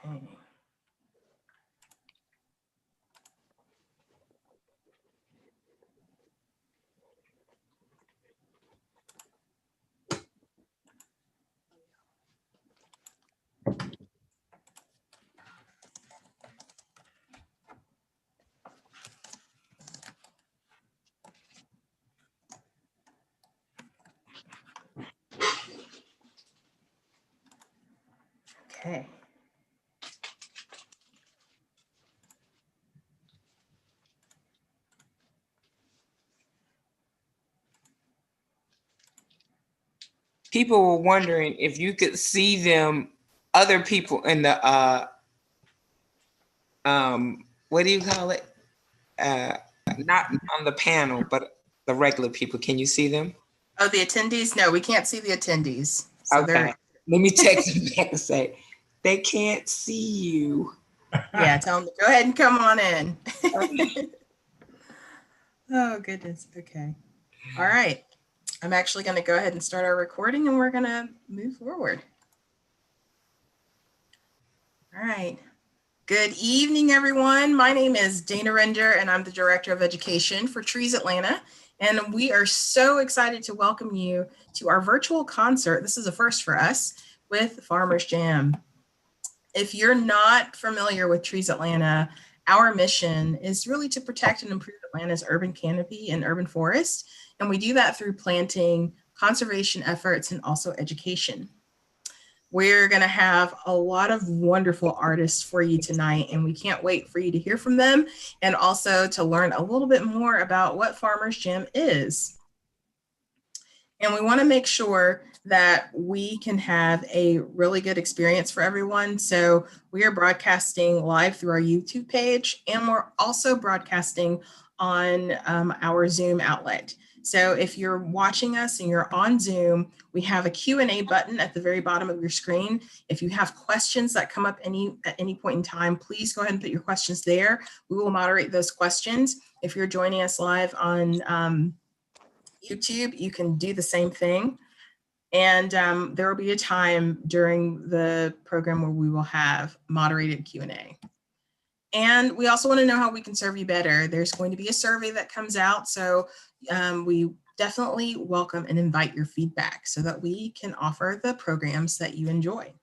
Okay. Okay. People were wondering if you could see them, other people in the what do you call it? Not on the panel, but the regular people. Can you see them? Oh, the attendees? No, we can't see the attendees. So Okay. Let me text them back and say, they can't see you. Yeah, tell them to go ahead and come on in. Oh, goodness. Okay. All right. I'm actually going to go ahead and start our recording and we're going to move forward. All right. Good evening, everyone. My name is Dana Ranger and I'm the Director of Education for Trees Atlanta. And we are so excited to welcome you to our virtual concert. This is a first for us with Farmers Jam. If you're not familiar with Trees Atlanta, our mission is really to protect and improve Atlanta's urban canopy and urban forest. And we do that through planting, conservation efforts, and also education. We're going to have a lot of wonderful artists for you tonight, and we can't wait for you to hear from them and also to learn a little bit more about what Farmers Jam is. And we want to make sure that we can have a really good experience for everyone. So we are broadcasting live through our YouTube page, and we're also broadcasting on our Zoom outlet. So if you're watching us and you're on Zoom, we have a Q&A button at the very bottom of your screen. If you have questions that come up at any point in time, please go ahead and put your questions there. We will moderate those questions. If you're joining us live on YouTube, you can do the same thing. And there will be a time during the program where we will have moderated Q&A. And we also want to know how we can serve you better. There's going to be a survey that comes out. So we definitely welcome and invite your feedback so that we can offer the programs that you enjoy.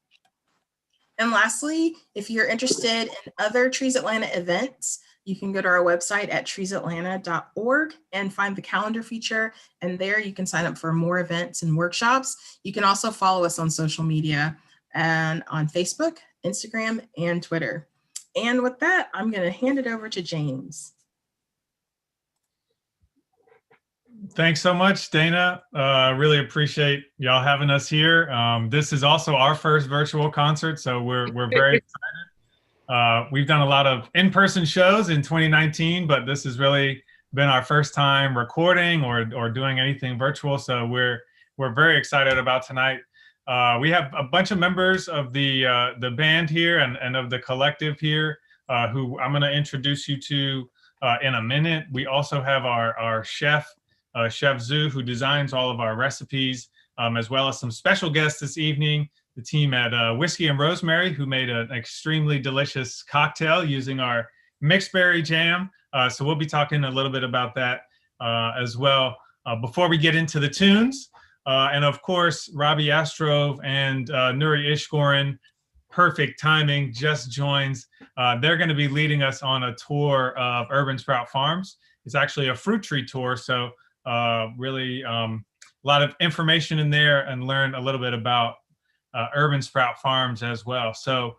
And lastly, if you're interested in other Trees Atlanta events, you can go to our website at treesatlanta.org and find the calendar feature. And there you can sign up for more events and workshops. You can also follow us on social media and on Facebook, Instagram, and Twitter. And with that, I'm going to hand it over to James. Thanks so much, Dana. Really appreciate y'all having us here. This is also our first virtual concert, so we're very excited. We've done a lot of in-person shows in 2019, but this has really been our first time recording or doing anything virtual. So we're very excited about tonight. We have a bunch of members of the band here and of the collective here who I'm going to introduce you to in a minute. We also have our chef, Chef Zoo, who designs all of our recipes, as well as some special guests this evening, the team at Whiskey Rosemary, who made an extremely delicious cocktail using our mixed berry jam. So we'll be talking a little bit about that as well. Before we get into the tunes, and of course, Robbie Astrove and Nuri Ishkorin, perfect timing, just joins. They're going to be leading us on a tour of Urban Sprout Farms. It's actually a fruit tree tour, so really a lot of information in there and learn a little bit about Urban Sprout Farms as well. So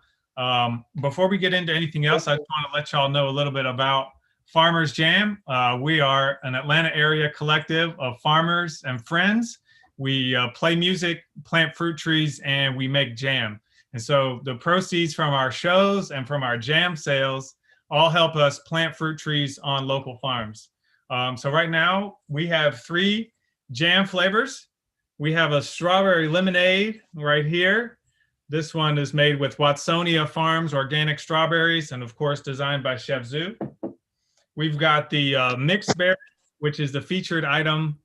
before we get into anything else, I just want to let y'all know a little bit about Farmers Jam. We are an Atlanta area collective of farmers and friends. We play music, plant fruit trees, and we make jam. And so the proceeds from our shows and from our jam sales all help us plant fruit trees on local farms. So right now we have 3 jam flavors. We have a strawberry lemonade right here. This one is made with Watsonia Farms organic strawberries and of course designed by Chef Zoo. We've got the mixed berry, which is the featured item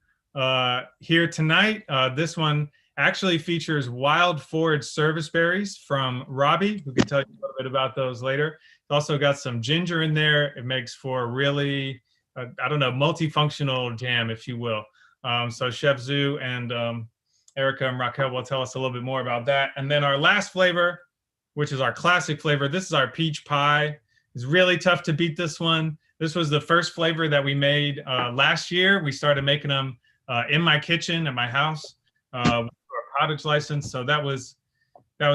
here tonight. This one actually features wild forage service berries from Robby, who can tell you a little bit about those later. It's also got some ginger in there. It makes for a really, I don't know, multifunctional jam, if you will. So Chef Zoo and Erika and Raquel will tell us a little bit more about that. And then our last flavor, which is our classic flavor, this is our peach pie. It's really tough to beat this one. This was the first flavor that we made last year. We started making them in my kitchen at my house with our cottage license. So that was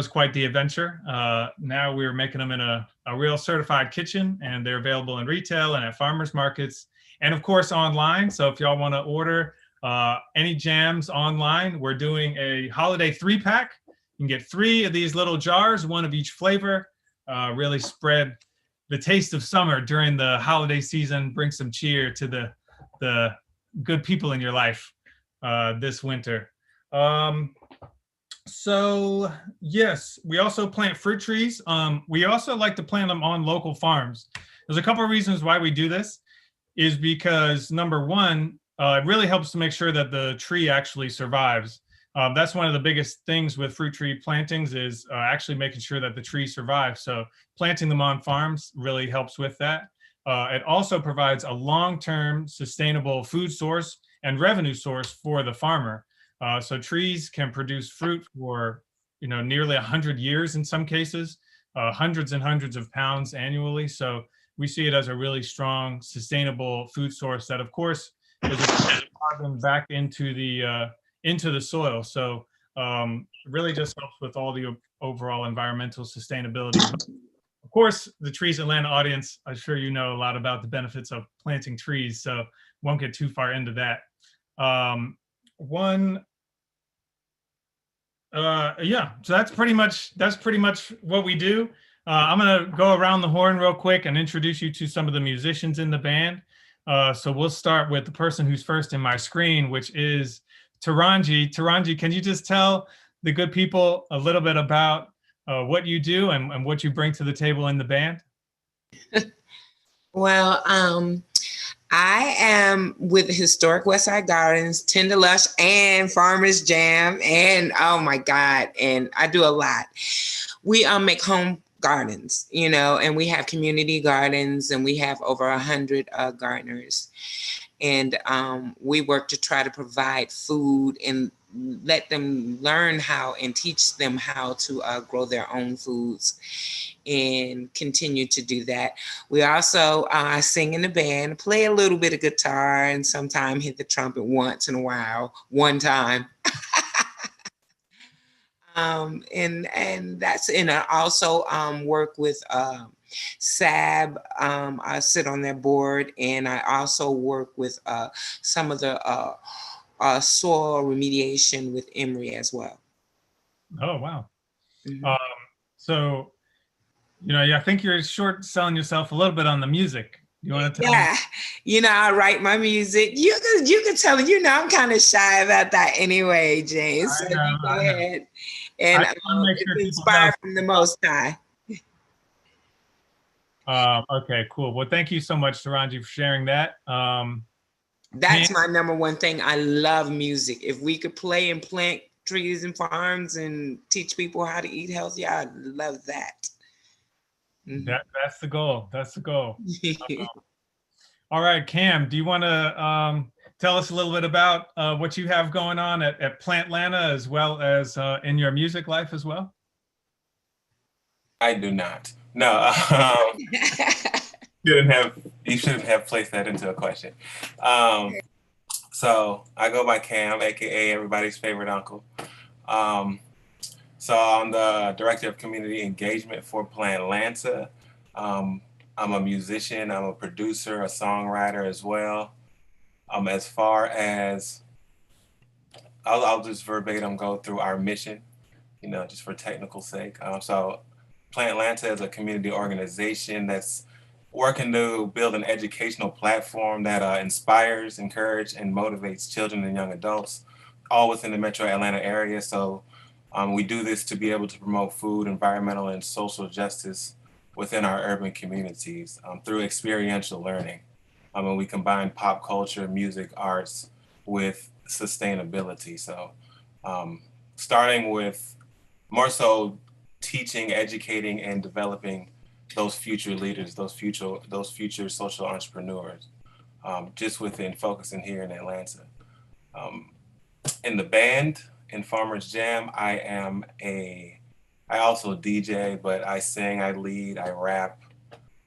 quite the adventure. Now we're making them in a real certified kitchen, and they're available in retail and at farmers markets, and of course online. So if y'all want to order any jams online, we're doing a holiday 3-pack. You can get 3 of these little jars, 1 of each flavor. Really spread the taste of summer during the holiday season. Bring some cheer to the good people in your life this winter. So yes, we also plant fruit trees. We also like to plant them on local farms. There's a couple of reasons why we do this. Is because number one, it really helps to make sure that the tree actually survives. That's one of the biggest things with fruit tree plantings is actually making sure that the tree survives. So planting them on farms really helps with that. It also provides a long-term sustainable food source and revenue source for the farmer. So trees can produce fruit for nearly 100 years in some cases, hundreds and hundreds of pounds annually. So we see it as a really strong, sustainable food source that, of course, is carbon back into the soil. So really just helps with all the overall environmental sustainability. Of course, the Trees Atlanta audience, I'm sure you know a lot about the benefits of planting trees, so won't get too far into that. Yeah, so that's pretty much what we do. I'm gonna go around the horn real quick and introduce you to some of the musicians in the band. So we'll start with the person who's first in my screen, which is Taranji. Taranji, can you just tell the good people a little bit about what you do and what you bring to the table in the band? Well, I am with Historic Westside Gardens, Tender Lush, and Farmers Jam, and oh my God, and I do a lot. We make home gardens, and we have community gardens, and we have over 100 gardeners, and we work to try to provide food and let them learn how and teach them how to grow their own foods and continue to do that. We also sing in the band, play a little bit of guitar, and sometimes hit the trumpet once in a while, one time. And that's, and I also work with SAB. I sit on their board, and I also work with some of the soil remediation with Emory as well. Oh, wow. Mm-hmm. So, I think you're short selling yourself a little bit on the music. You want to tell me? I write my music. You can tell me, I'm kind of shy about that anyway, James. So you go ahead. And it's inspired from the Most High. Okay, cool. Well, thank you so much, Taranji, for sharing that. That's my number one thing. I love music. If we could play and plant trees and farms and teach people how to eat healthy, I'd love that. Mm-hmm. That's the goal. That's the goal. All right, Cam, do you want to tell us a little bit about what you have going on at Plantlanta, as well as in your music life as well? I do not. No. You shouldn't have placed that into a question. So I go by Cam, aka everybody's favorite uncle. So I'm the director of community engagement for Plantlanta. I'm a musician, I'm a producer, a songwriter as well. As far as, I'll just verbatim go through our mission, just for technical sake. So Plantlanta is a community organization that's working to build an educational platform that inspires, encourages, and motivates children and young adults, all within the metro Atlanta area. So we do this to be able to promote food, environmental, and social justice within our urban communities through experiential learning. And we combine pop culture, music, arts with sustainability. So starting with more so teaching, educating, and developing those future leaders, those future social entrepreneurs, just within focusing here in Atlanta. In the band, in Farmers Jam, I also DJ, but I sing, I lead, I rap.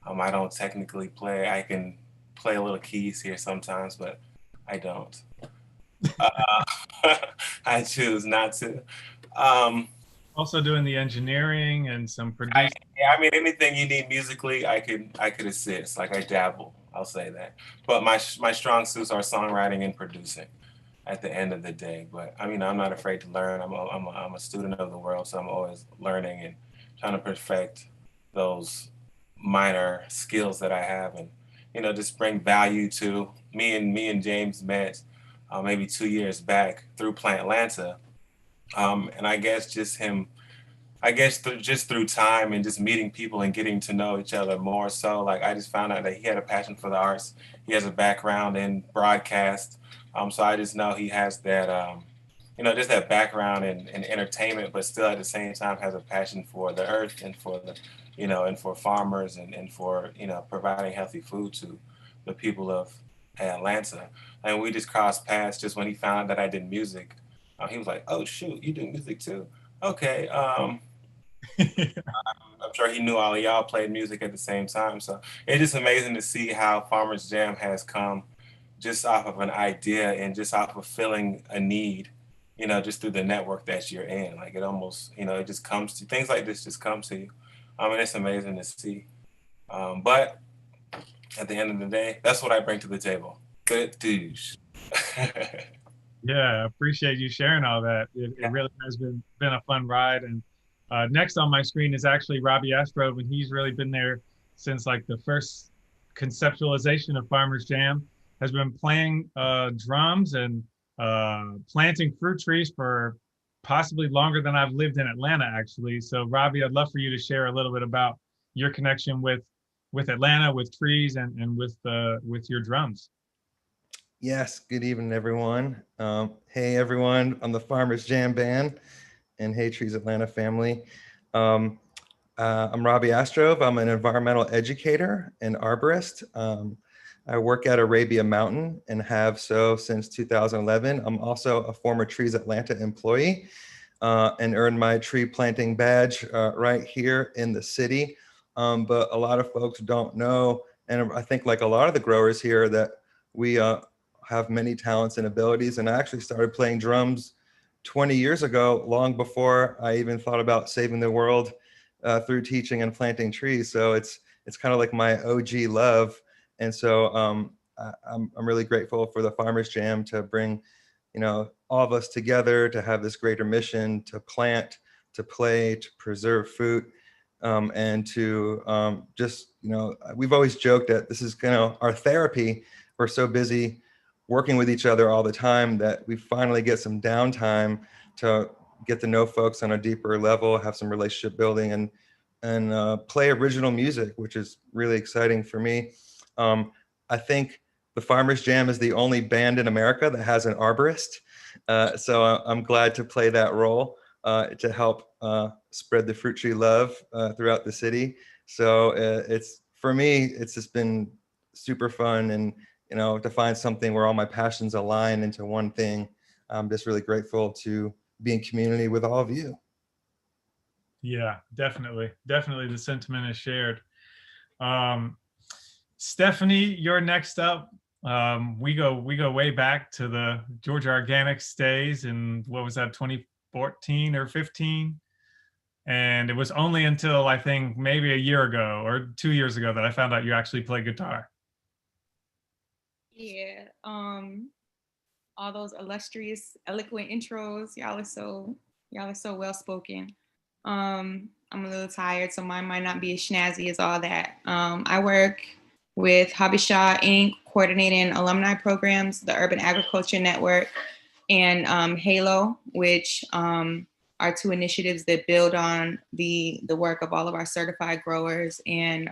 I don't technically play. I can play a little keys here sometimes, but I don't. I choose not to. Also doing the engineering and some producing. I mean, anything you need musically, I could assist. Like I dabble, I'll say that. But my strong suits are songwriting and producing at the end of the day. But I mean, I'm not afraid to learn. I'm a student of the world, so I'm always learning and trying to perfect those minor skills that I have, and just bring value to me. And James met maybe 2 years back through Plant Atlanta, and I guess just through time and just meeting people and getting to know each other more. So like I just found out that he had a passion for the arts. He has a background in broadcast. So I just know he has that, just that background in entertainment, but still at the same time has a passion for the earth and for the, and for farmers and for, providing healthy food to the people of Atlanta. And we just crossed paths just when he found out that I did music. He was like, "Oh shoot, you do music too? Okay." I'm sure he knew all of y'all played music at the same time. So it's just amazing to see how Farmers Jam has come just off of an idea and just off of filling a need, just through the network that you're in. Like it almost, it just comes to things like this just come to you. And it's amazing to see. But at the end of the day, that's what I bring to the table. Good douche. Yeah, I appreciate you sharing all that. It really has been a fun ride. And next on my screen is actually Robby Astrove, and he's really been there since like the first conceptualization of Farmers Jam. Has been playing drums and planting fruit trees for possibly longer than I've lived in Atlanta, actually. So Robby, I'd love for you to share a little bit about your connection with Atlanta, with trees, and with your drums. Yes, good evening, everyone. Hey, everyone on the Farmers Jam Band, and hey, Trees Atlanta family. I'm Robby Astrove. I'm an environmental educator and arborist. I work at Arabia Mountain and have so since 2011. I'm also a former Trees Atlanta employee and earned my tree planting badge right here in the city. But a lot of folks don't know, and I think like a lot of the growers here, that we have many talents and abilities. And I actually started playing drums 20 years ago, long before I even thought about saving the world through teaching and planting trees. So it's kind of like my OG love. And so I'm really grateful for the Farmers Jam to bring, all of us together to have this greater mission to plant, to play, to preserve food, and to just, we've always joked that this is our therapy. We're so busy working with each other all the time that we finally get some downtime to get to know folks on a deeper level, have some relationship building, and play original music, which is really exciting for me. I think the Farmers Jam is the only band in America that has an arborist. So I'm glad to play that role to help spread the fruit tree love throughout the city. So for me, it's just been super fun, and to find something where all my passions align into one thing. I'm just really grateful to be in community with all of you. Yeah, definitely. Definitely the sentiment is shared. Stephanie, you're next up. We go way back to the Georgia Organics days, and what was that, 2014 or 15? And it was only until I think maybe a year ago or 2 years ago that I found out you actually play guitar. Yeah, all those illustrious, eloquent intros. Y'all are so well spoken. I'm a little tired, so mine might not be as snazzy as all that. I work with Hobby Shaw Inc., coordinating alumni programs, the Urban Agriculture Network, and HALO, which are two initiatives that build on the work of all of our certified growers and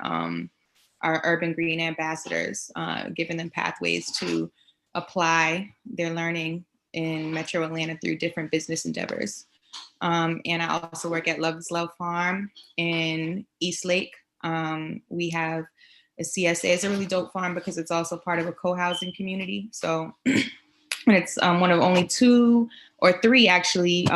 our urban green ambassadors, giving them pathways to apply their learning in Metro Atlanta through different business endeavors. And I also work at Love's Love Farm in East Lake. We have a CSA. It's a really dope farm because it's also part of a co-housing community. So it's one of only 2 or 3 actually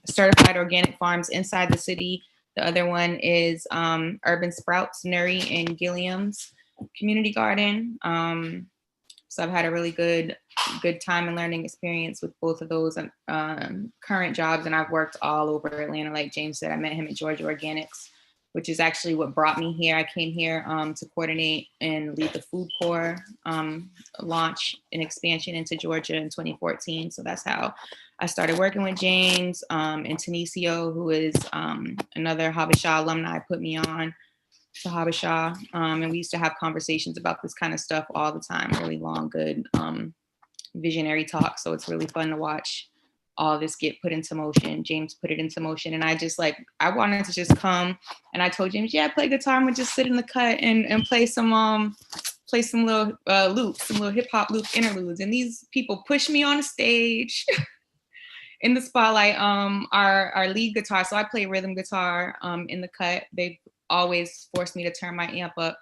certified organic farms inside the city. The other one is Urban Sprouts, Nuri and Gilliam's Community Garden. So I've had a really good time and learning experience with both of those current jobs. And I've worked all over Atlanta. Like James said, I met him at Georgia Organics, which is actually what brought me here. I came here to coordinate and lead the food corps launch and expansion into Georgia in 2014. So that's how I started working with James and Tanisio, who is another Habesha alumni, put me on to Habesha. And we used to have conversations about this kind of stuff all the time, really long, good visionary talk. So it's really fun to watch all this get put into motion. James put it into motion. And I wanted to just come, and I told James, yeah, I play guitar. I'm gonna just sit in the cut and play some little loops, some little hip hop loop interludes. And these people pushed me on the stage in the spotlight. Our lead guitar, so I play rhythm guitar in the cut. They've always forced me to turn my amp up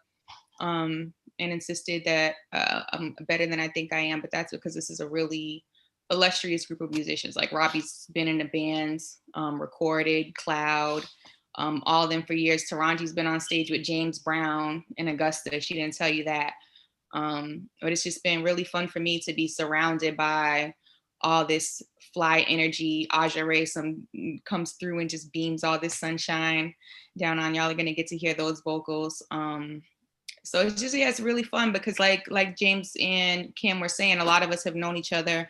and insisted that I'm better than I think I am. But that's because this is a really illustrious group of musicians. Like Robbie's been in the bands, recorded, Cloud, all of them for years. Taranji's been on stage with James Brown in Augusta. She didn't tell you that. But it's just been really fun for me to be surrounded by all this fly energy. Aja Ray comes through and just beams all this sunshine down on y'all. Are gonna get to hear those vocals. So it's just, yeah, it's really fun because like James and Kim were saying, a lot of us have known each other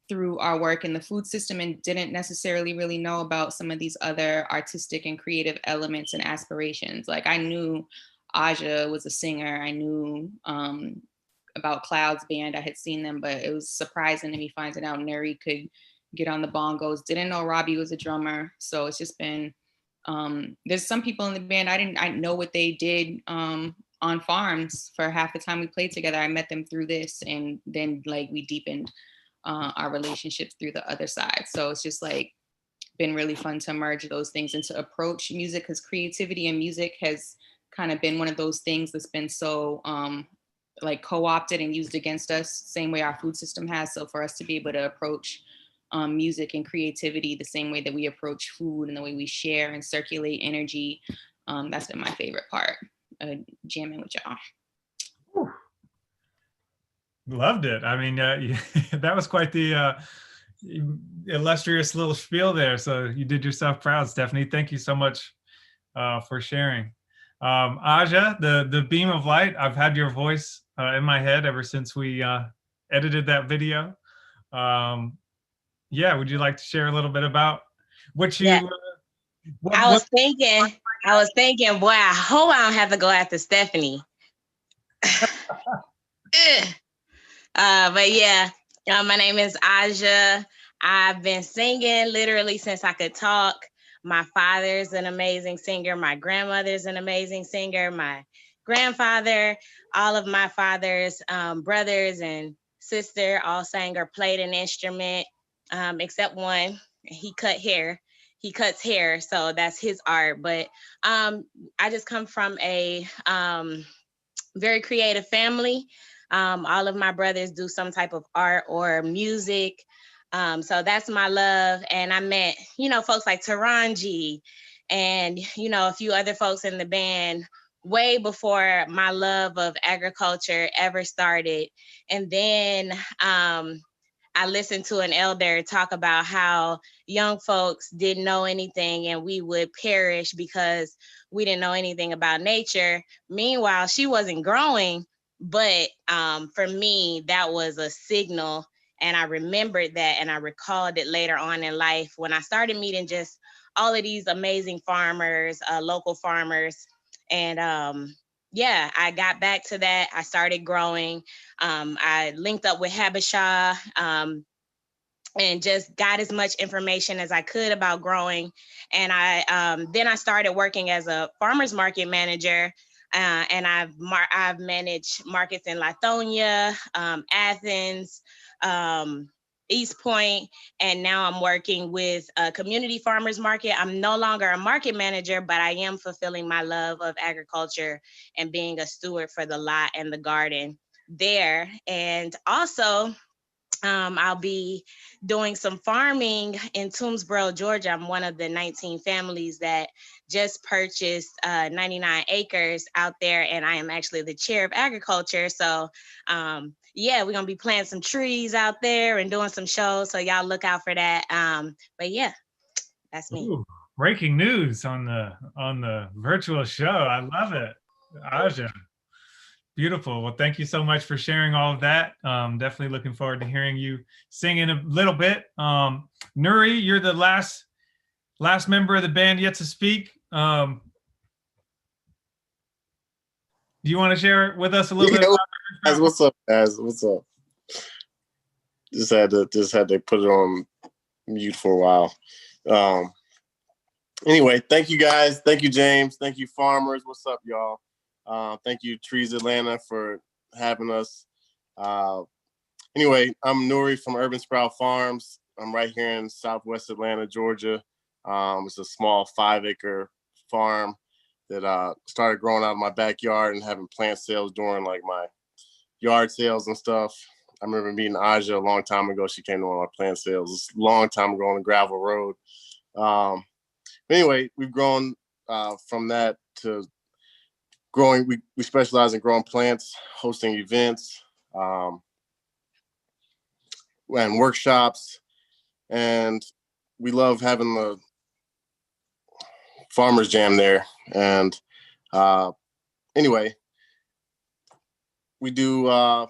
through our work in the food system and didn't necessarily really know about some of these other artistic and creative elements and aspirations. Like I knew Aja was a singer. I knew about Cloud's band. I had seen them, but it was surprising to me finding out Nuri could get on the bongos. Didn't know Robbie was a drummer. So it's just been, there's some people in the band, I didn't know what they did on farms for half the time we played together. I met them through this, and then like we deepened our relationships through the other side. So it's just like been really fun to merge those things and to approach music, because creativity and music has kind of been one of those things that's been so like co-opted and used against us, same way our food system has. So for us to be able to approach music and creativity the same way that we approach food and the way we share and circulate energy, that's been my favorite part, jamming with y'all. Loved it. I mean, that was quite the illustrious little spiel there. So you did yourself proud, Stephanie. Thank you so much for sharing. Aja, the beam of light, I've had your voice in my head ever since we edited that video. Yeah, would you like to share a little bit about what you... Yeah. I was thinking, boy, I hope I don't have to go after Stephanie. But yeah, my name is Aja. I've been singing literally since I could talk. My father's an amazing singer. My grandmother's an amazing singer. My grandfather, all of my father's brothers and sister all sang or played an instrument, except one. He cuts hair, so that's his art. But I just come from a very creative family. All of my brothers do some type of art or music. So that's my love. And I met, folks like Taranji and, a few other folks in the band way before my love of agriculture ever started. And then I listened to an elder talk about how young folks didn't know anything and we would perish because we didn't know anything about nature. Meanwhile, she wasn't growing. But for me, that was a signal, and I remembered that, and I recalled it later on in life when I started meeting just all of these amazing farmers, local farmers, and yeah, I got back to that. I started growing. I linked up with Habesha and just got as much information as I could about growing, and then I started working as a farmers market manager. And I've managed markets in Lithonia, Athens, East Point, and now I'm working with a community farmers market. I'm no longer a market manager, but I am fulfilling my love of agriculture and being a steward for the lot and the garden there. And also, I'll be doing some farming in Toomsboro, Georgia. I'm one of the 19 families that just purchased 99 acres out there, and I am actually the chair of agriculture. So yeah, we're gonna be planting some trees out there and doing some shows, so y'all look out for that. But yeah, that's me. Ooh, breaking news on the virtual show. I love it. Aja. Beautiful. Well, thank you so much for sharing all of that. Definitely looking forward to hearing you sing in a little bit. Nuri, you're the last member of the band yet to speak. Do you want to share with us a little bit? Guys, what's up, guys? What's up? Just had to put it on mute for a while. Anyway, thank you guys. Thank you, James. Thank you, farmers. What's up, y'all? Thank you, Trees Atlanta, for having us. Anyway, I'm Nuri from Urban Sprout Farms. I'm right here in Southwest Atlanta, Georgia. It's a small 5-acre farm that started growing out of my backyard and having plant sales during like my yard sales and stuff. I remember meeting Aja a long time ago. She came to one of my plant sales a long time ago on a gravel road. Anyway, we've grown from that to growing. We specialize in growing plants, hosting events, and workshops, and we love having the farmers jam there. And anyway, we do a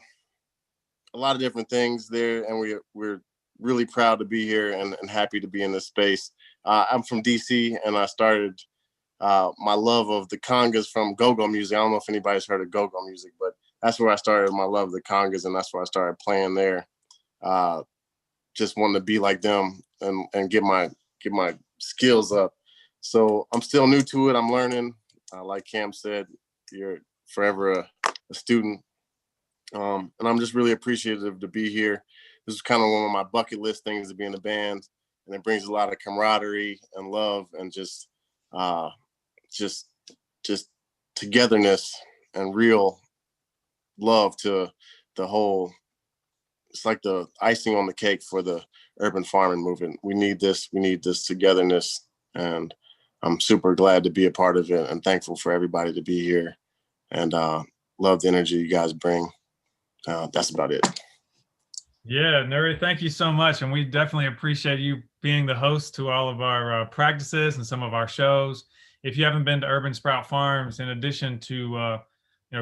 lot of different things there, and we're really proud to be here and happy to be in this space. I'm from DC, and I started my love of the congas from go-go music. I don't know if anybody's heard of go-go music, but that's where I started my love of the congas, and that's where I started playing there. Just wanted to be like them and get my skills up. So I'm still new to it. I'm learning. Like Cam said, you're forever a student. And I'm just really appreciative to be here. This is kind of one of my bucket list things to be in the band, and it brings a lot of camaraderie and love and just togetherness and real love to the whole. It's like the icing on the cake for the urban farming movement. We need this togetherness, and I'm super glad to be a part of it and thankful for everybody to be here, and love the energy you guys bring. That's about it. Yeah, Nuri, thank you so much. And we definitely appreciate you being the host to all of our practices and some of our shows. If you haven't been to Urban Sprout Farms, in addition to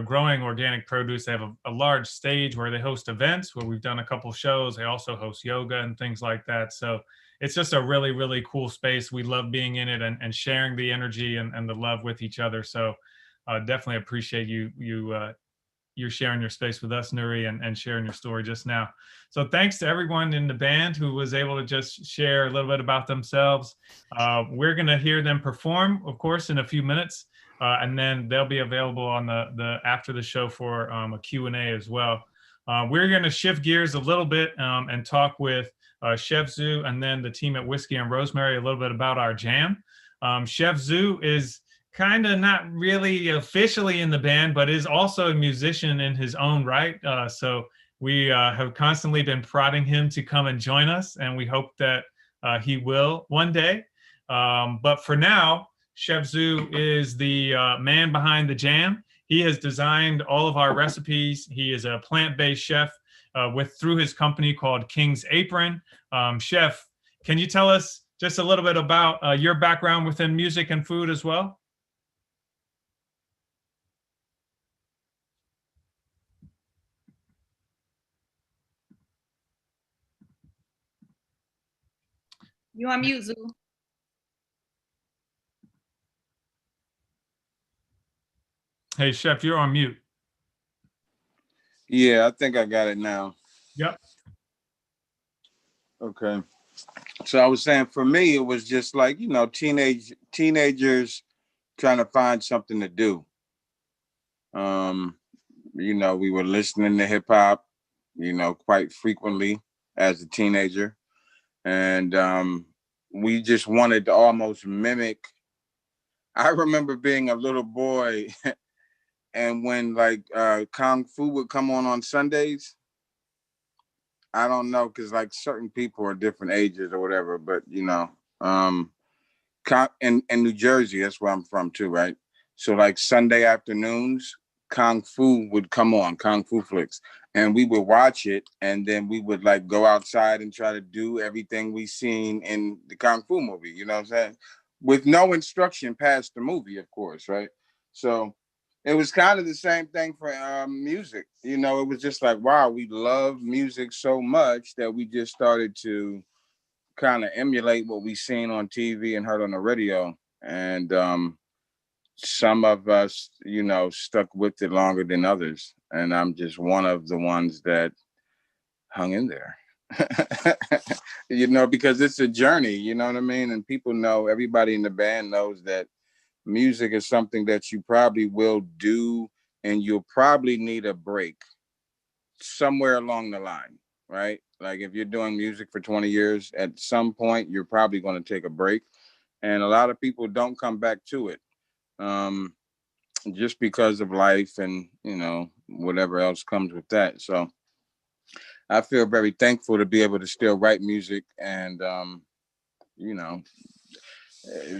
growing organic produce, they have a large stage where they host events where we've done a couple shows. They also host yoga and things like that. So it's just a really, really cool space. We love being in it and sharing the energy and the love with each other. So definitely appreciate you're sharing your space with us, Nuri, and sharing your story just now. So thanks to everyone in the band who was able to just share a little bit about themselves. We're going to hear them perform, of course, in a few minutes, and then they'll be available on the after the show for a Q&A as well. We're going to shift gears a little bit and talk with Chef Zoo and then the team at Whiskey and Rosemary a little bit about our jam. Chef Zoo is kind of not really officially in the band, but is also a musician in his own right. So we have constantly been prodding him to come and join us, and we hope that he will one day. But for now, Chef Zoo is the man behind the jam. He has designed all of our recipes. He is a plant-based chef through his company called King's Apron. Chef, can you tell us just a little bit about your background within music and food as well? You on mute, Zoo. Hey, Chef, you're on mute. Yeah, I think I got it now. Yep. Okay. So I was saying, for me, it was just like, teenagers trying to find something to do. We were listening to hip hop, quite frequently as a teenager. And we just wanted to almost mimic. I remember being a little boy and when like Kung Fu would come on Sundays, I don't know, because like certain people are different ages or whatever, but you know, in New Jersey, that's where I'm from too, right? So like Sunday afternoons, Kung Fu would come on, Kung Fu flicks, and we would watch it, and then we would like go outside and try to do everything we seen in the Kung Fu movie, you know what I'm saying? With no instruction past the movie, of course, right? So it was kind of the same thing for music. You know, it was just like, wow, we love music so much that we just started to kind of emulate what we seen on TV and heard on the radio. And some of us, you know, stuck with it longer than others. And I'm just one of the ones that hung in there. You know, because it's a journey, you know what I mean? And people know, everybody in the band knows that music is something that you probably will do, and you'll probably need a break somewhere along the line, right? Like if you're doing music for 20 years, at some point you're probably going to take a break, and a lot of people don't come back to it, just because of life and, you know, whatever else comes with that. So I feel very thankful to be able to still write music. And you know,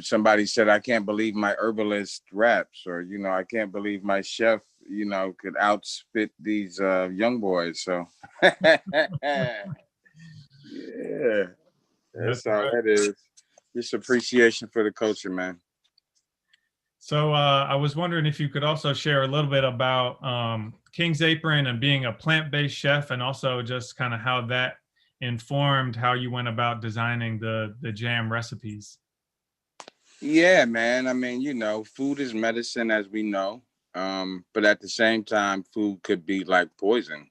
somebody said, I can't believe my herbalist raps, or, you know, I can't believe my chef, you know, could outspit these young boys. So yeah, that's how right. that is. Just appreciation for the culture, man. So I was wondering if you could also share a little bit about King's Apron and being a plant-based chef, and also just kind of how that informed how you went about designing the jam recipes. Yeah, man. I mean, you know, food is medicine, as we know. But at the same time, food could be like poison,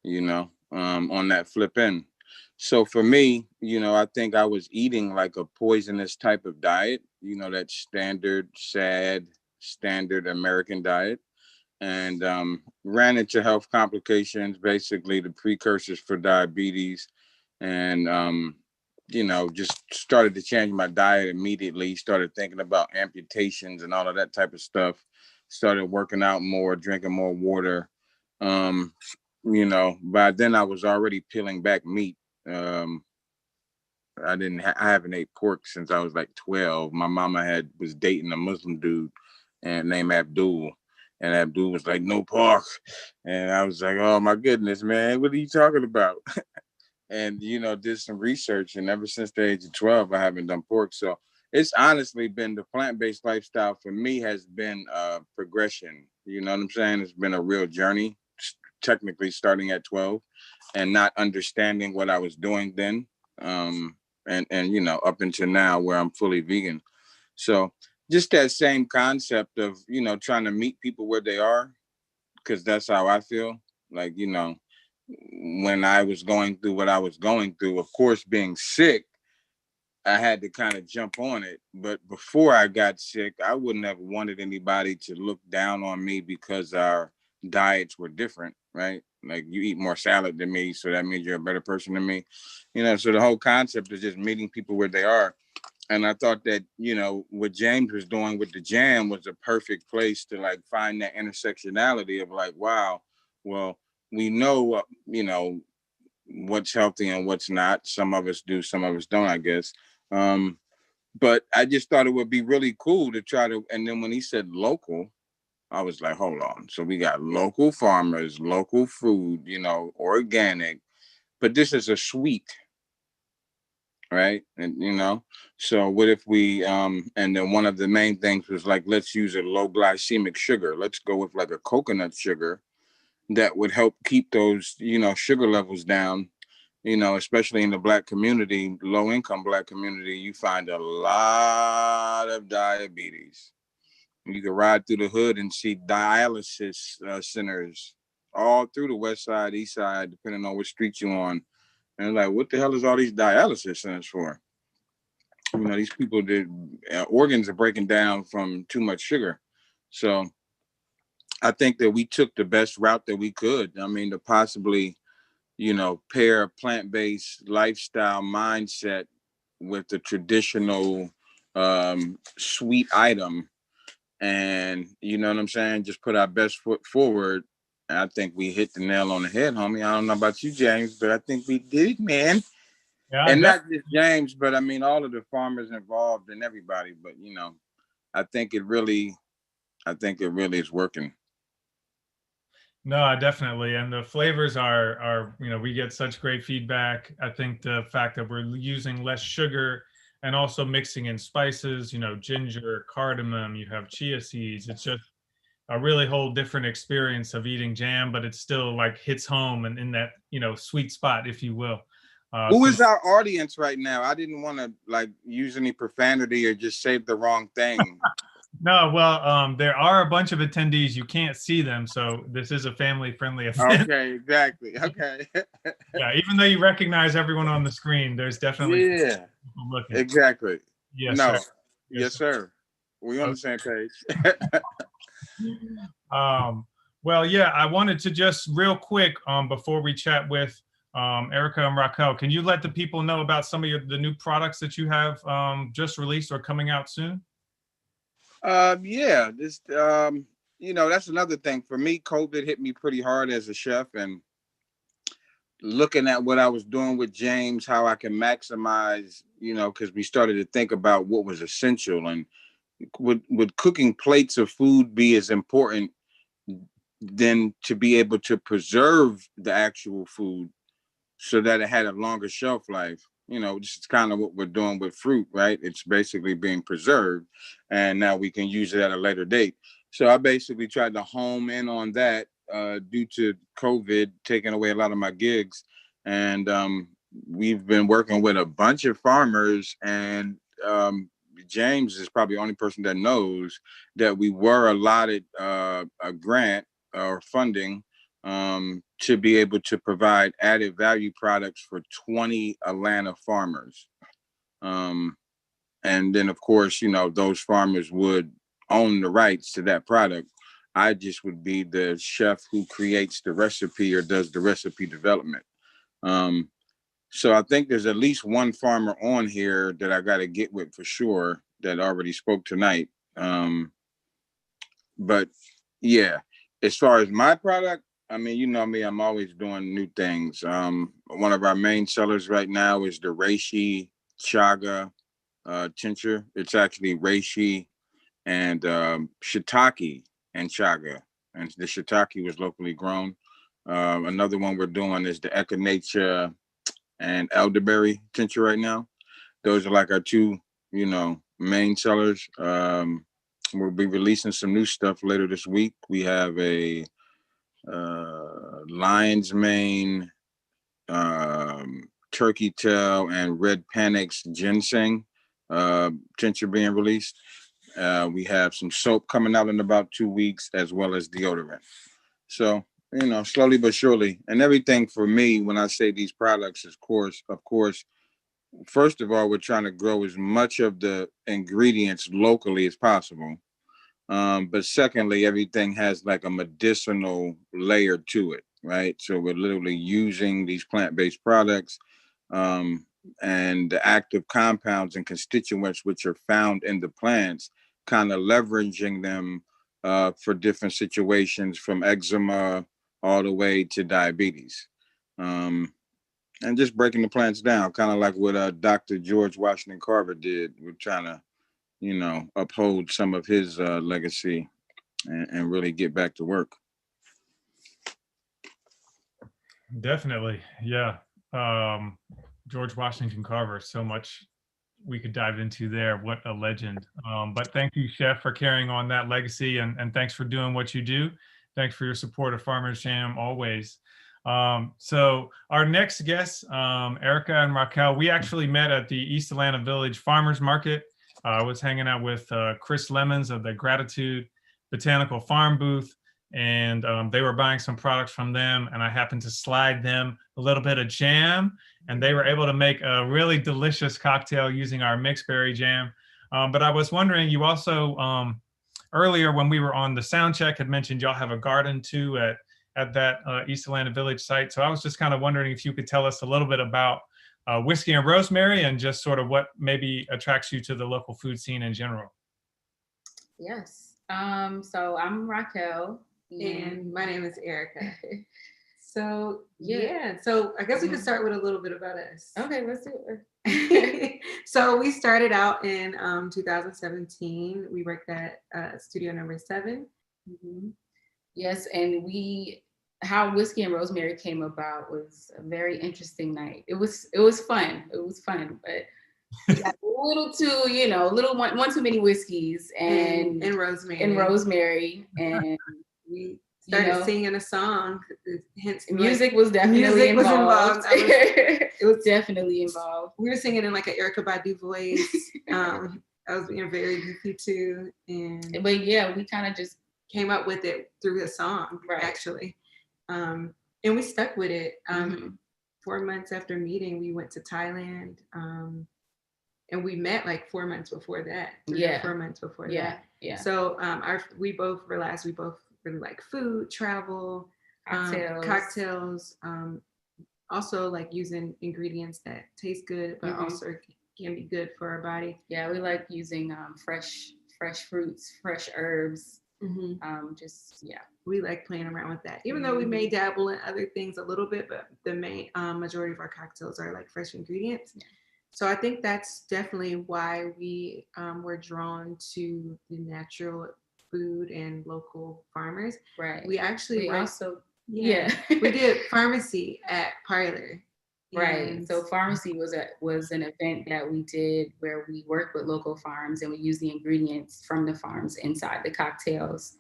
you know, on that flip end. So for me, you know, I think I was eating like a poisonous type of diet, you know, that standard, sad, standard American diet, and ran into health complications, basically the precursors for diabetes. And, you know, just started to change my diet immediately, started thinking about amputations and all of that type of stuff, started working out more, drinking more water. Um, you know, by then I was already peeling back meat. Um, I haven't ate pork since I was like 12. My mama was dating a Muslim dude and named Abdul. And Abdul was like, no pork. And I was like, oh my goodness, man, what are you talking about? And, you know, did some research. And ever since the age of 12, I haven't done pork. So it's honestly been, the plant-based lifestyle for me has been a progression. You know what I'm saying? It's been a real journey, technically starting at 12 and not understanding what I was doing then. And you know, up until now where I'm fully vegan. So just that same concept of, you know, trying to meet people where they are, because that's how I feel. Like, you know, when I was going through what I was going through, of course, being sick, I had to kind of jump on it. But before I got sick, I wouldn't have wanted anybody to look down on me because our diets were different, right? Like you eat more salad than me, so that means you're a better person than me. You know, so the whole concept is just meeting people where they are. And I thought that, you know, what James was doing with the jam was a perfect place to like find that intersectionality of like, wow, well, we know, you know, what's healthy and what's not. Some of us do, some of us don't, I guess. But I just thought it would be really cool to try to, and then when he said local, I was like, hold on. So we got local farmers, local food, you know, organic, but this is a sweet, right? And, you know, so what if we, and then one of the main things was like, let's use a low glycemic sugar. Let's go with like a coconut sugar that would help keep those, you know, sugar levels down. You know, especially in the Black community, low income Black community, you find a lot of diabetes. You can ride through the hood and see dialysis centers all through the west side, east side, depending on which street you're on. And like, what the hell is all these dialysis centers for? You know, these people did organs are breaking down from too much sugar. So I think that we took the best route that we could. I mean, to possibly pair a plant-based lifestyle mindset with the traditional sweet item, and you know what I'm saying, just put our best foot forward. I think we hit the nail on the head, homie. I don't know about you, James, but I think we did it, man. Yeah, and not just James, but I mean all of the farmers involved and everybody. But I think it really is working. No, definitely. And the flavors are, we get such great feedback. I think the fact that we're using less sugar and also mixing in spices, ginger, cardamom, you have chia seeds. It's just a really whole different experience of eating jam, but it still like hits home and in that, sweet spot, if you will. Who is our audience right now? I didn't want to like use any profanity or just say the wrong thing. No, well, there are a bunch of attendees. You can't see them, so this is a family-friendly event. Okay, exactly. Okay. Yeah, even though you recognize everyone on the screen, there's definitely people looking. Exactly. Yes, no. Sir. Yes, sir. We on the same page. Well, yeah, I wanted to just real quick before we chat with Erika and Raquel, can you let the people know about some of the new products that you have just released or coming out soon? Yeah, this that's another thing for me. COVID hit me pretty hard as a chef, and looking at what I was doing with James, how I can maximize, because we started to think about what was essential, and would cooking plates of food be as important than to be able to preserve the actual food so that it had a longer shelf life? This is kind of what we're doing with fruit, right? It's basically being preserved, and now we can use it at a later date. So I basically tried to home in on that due to COVID taking away a lot of my gigs. And we've been working with a bunch of farmers, and James is probably the only person that knows that we were allotted a grant or funding to be able to provide added value products for 20 Atlanta farmers. And then, of course, those farmers would own the rights to that product. I just would be the chef who creates the recipe or does the recipe development. So I think there's at least one farmer on here that I got to get with for sure that already spoke tonight. But yeah, as far as my product, I mean, you know me, I'm always doing new things. One of our main sellers right now is the reishi chaga tincture. It's actually reishi and shiitake and chaga. And the shiitake was locally grown. Another one we're doing is the echinacea and elderberry tincture right now. Those are like our two, main sellers. We'll be releasing some new stuff later this week. We have a lion's mane, turkey tail, and red panics ginseng tincture being released. We have some soap coming out in about 2 weeks, as well as deodorant. So, slowly but surely. And everything for me, when I say these products, of course, first of all, we're trying to grow as much of the ingredients locally as possible. But secondly, everything has like a medicinal layer to it, right? So we're literally using these plant-based products and the active compounds and constituents which are found in the plants, kind of leveraging them for different situations, from eczema all the way to diabetes. And just breaking the plants down, kind of like what Dr. George Washington Carver did. We're trying to uphold some of his legacy and really get back to work. Definitely. Yeah. George Washington Carver, so much we could dive into there. What a legend. But thank you, Chef, for carrying on that legacy, and thanks for doing what you do. Thanks for your support of Farmers Jam always. So our next guests, Erika and Raquel, we actually met at the East Atlanta Village Farmers Market. I was hanging out with Chris Lemons of the Gratitude Botanical Farm booth, and they were buying some products from them, and I happened to slide them a little bit of jam, and they were able to make a really delicious cocktail using our mixed berry jam. But I was wondering, you also, earlier when we were on the sound check, had mentioned y'all have a garden too at that East Atlanta Village site. So I was just kind of wondering if you could tell us a little bit about Whiskey and Rosemary and just sort of what maybe attracts you to the local food scene in general. Yes. So I'm Raquel. And my name is Erika. So yeah, so I guess we could start with a little bit about us. Okay, let's do it. So we started out in 2017. We worked at studio number 7. Yes, and how Whiskey and Rosemary came about was a very interesting night. It was fun. It was fun, but we got a little too, one too many whiskeys and rosemary, and we started singing a song. Hence, music was definitely involved. It was definitely involved. We were singing in like an Erika Badu voice. I was being very goofy too, but yeah, we kind of just came up with it through a song, actually, and we stuck with it. 4 months after meeting, we went to Thailand, and we met like 4 months before that. 4 months before that. Yeah. So we both realized we both really like food, travel, cocktails. Also like using ingredients that taste good, but also can be good for our body. Yeah, we like using fresh fruits, fresh herbs. We like playing around with that. Even though we may dabble in other things a little bit, but the main majority of our cocktails are like fresh ingredients. Yeah. So I think that's definitely why we were drawn to the natural food and local farmers. Right. We actually we did pharmacy at Parlor. Right. So pharmacy was an event that we did where we worked with local farms and we used the ingredients from the farms inside the cocktails.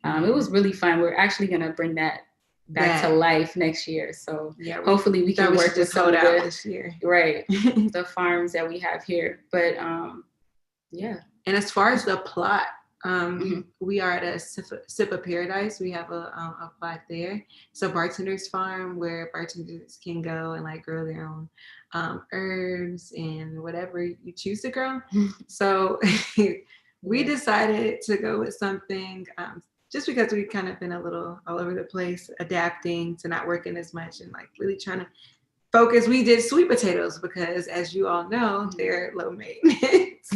It was really fun. We're actually going to bring that back to life next year. So hopefully we can work with some out this year. Right. The farms that we have here. But And as far as the plot, we are at a Sip of Paradise. We have a plot there. It's a bartender's farm where bartenders can go and like grow their own herbs and whatever you choose to grow. So we decided to go with something just because we've kind of been a little all over the place, adapting to not working as much and like really trying to focus. We did sweet potatoes because, as you all know, they're low maintenance.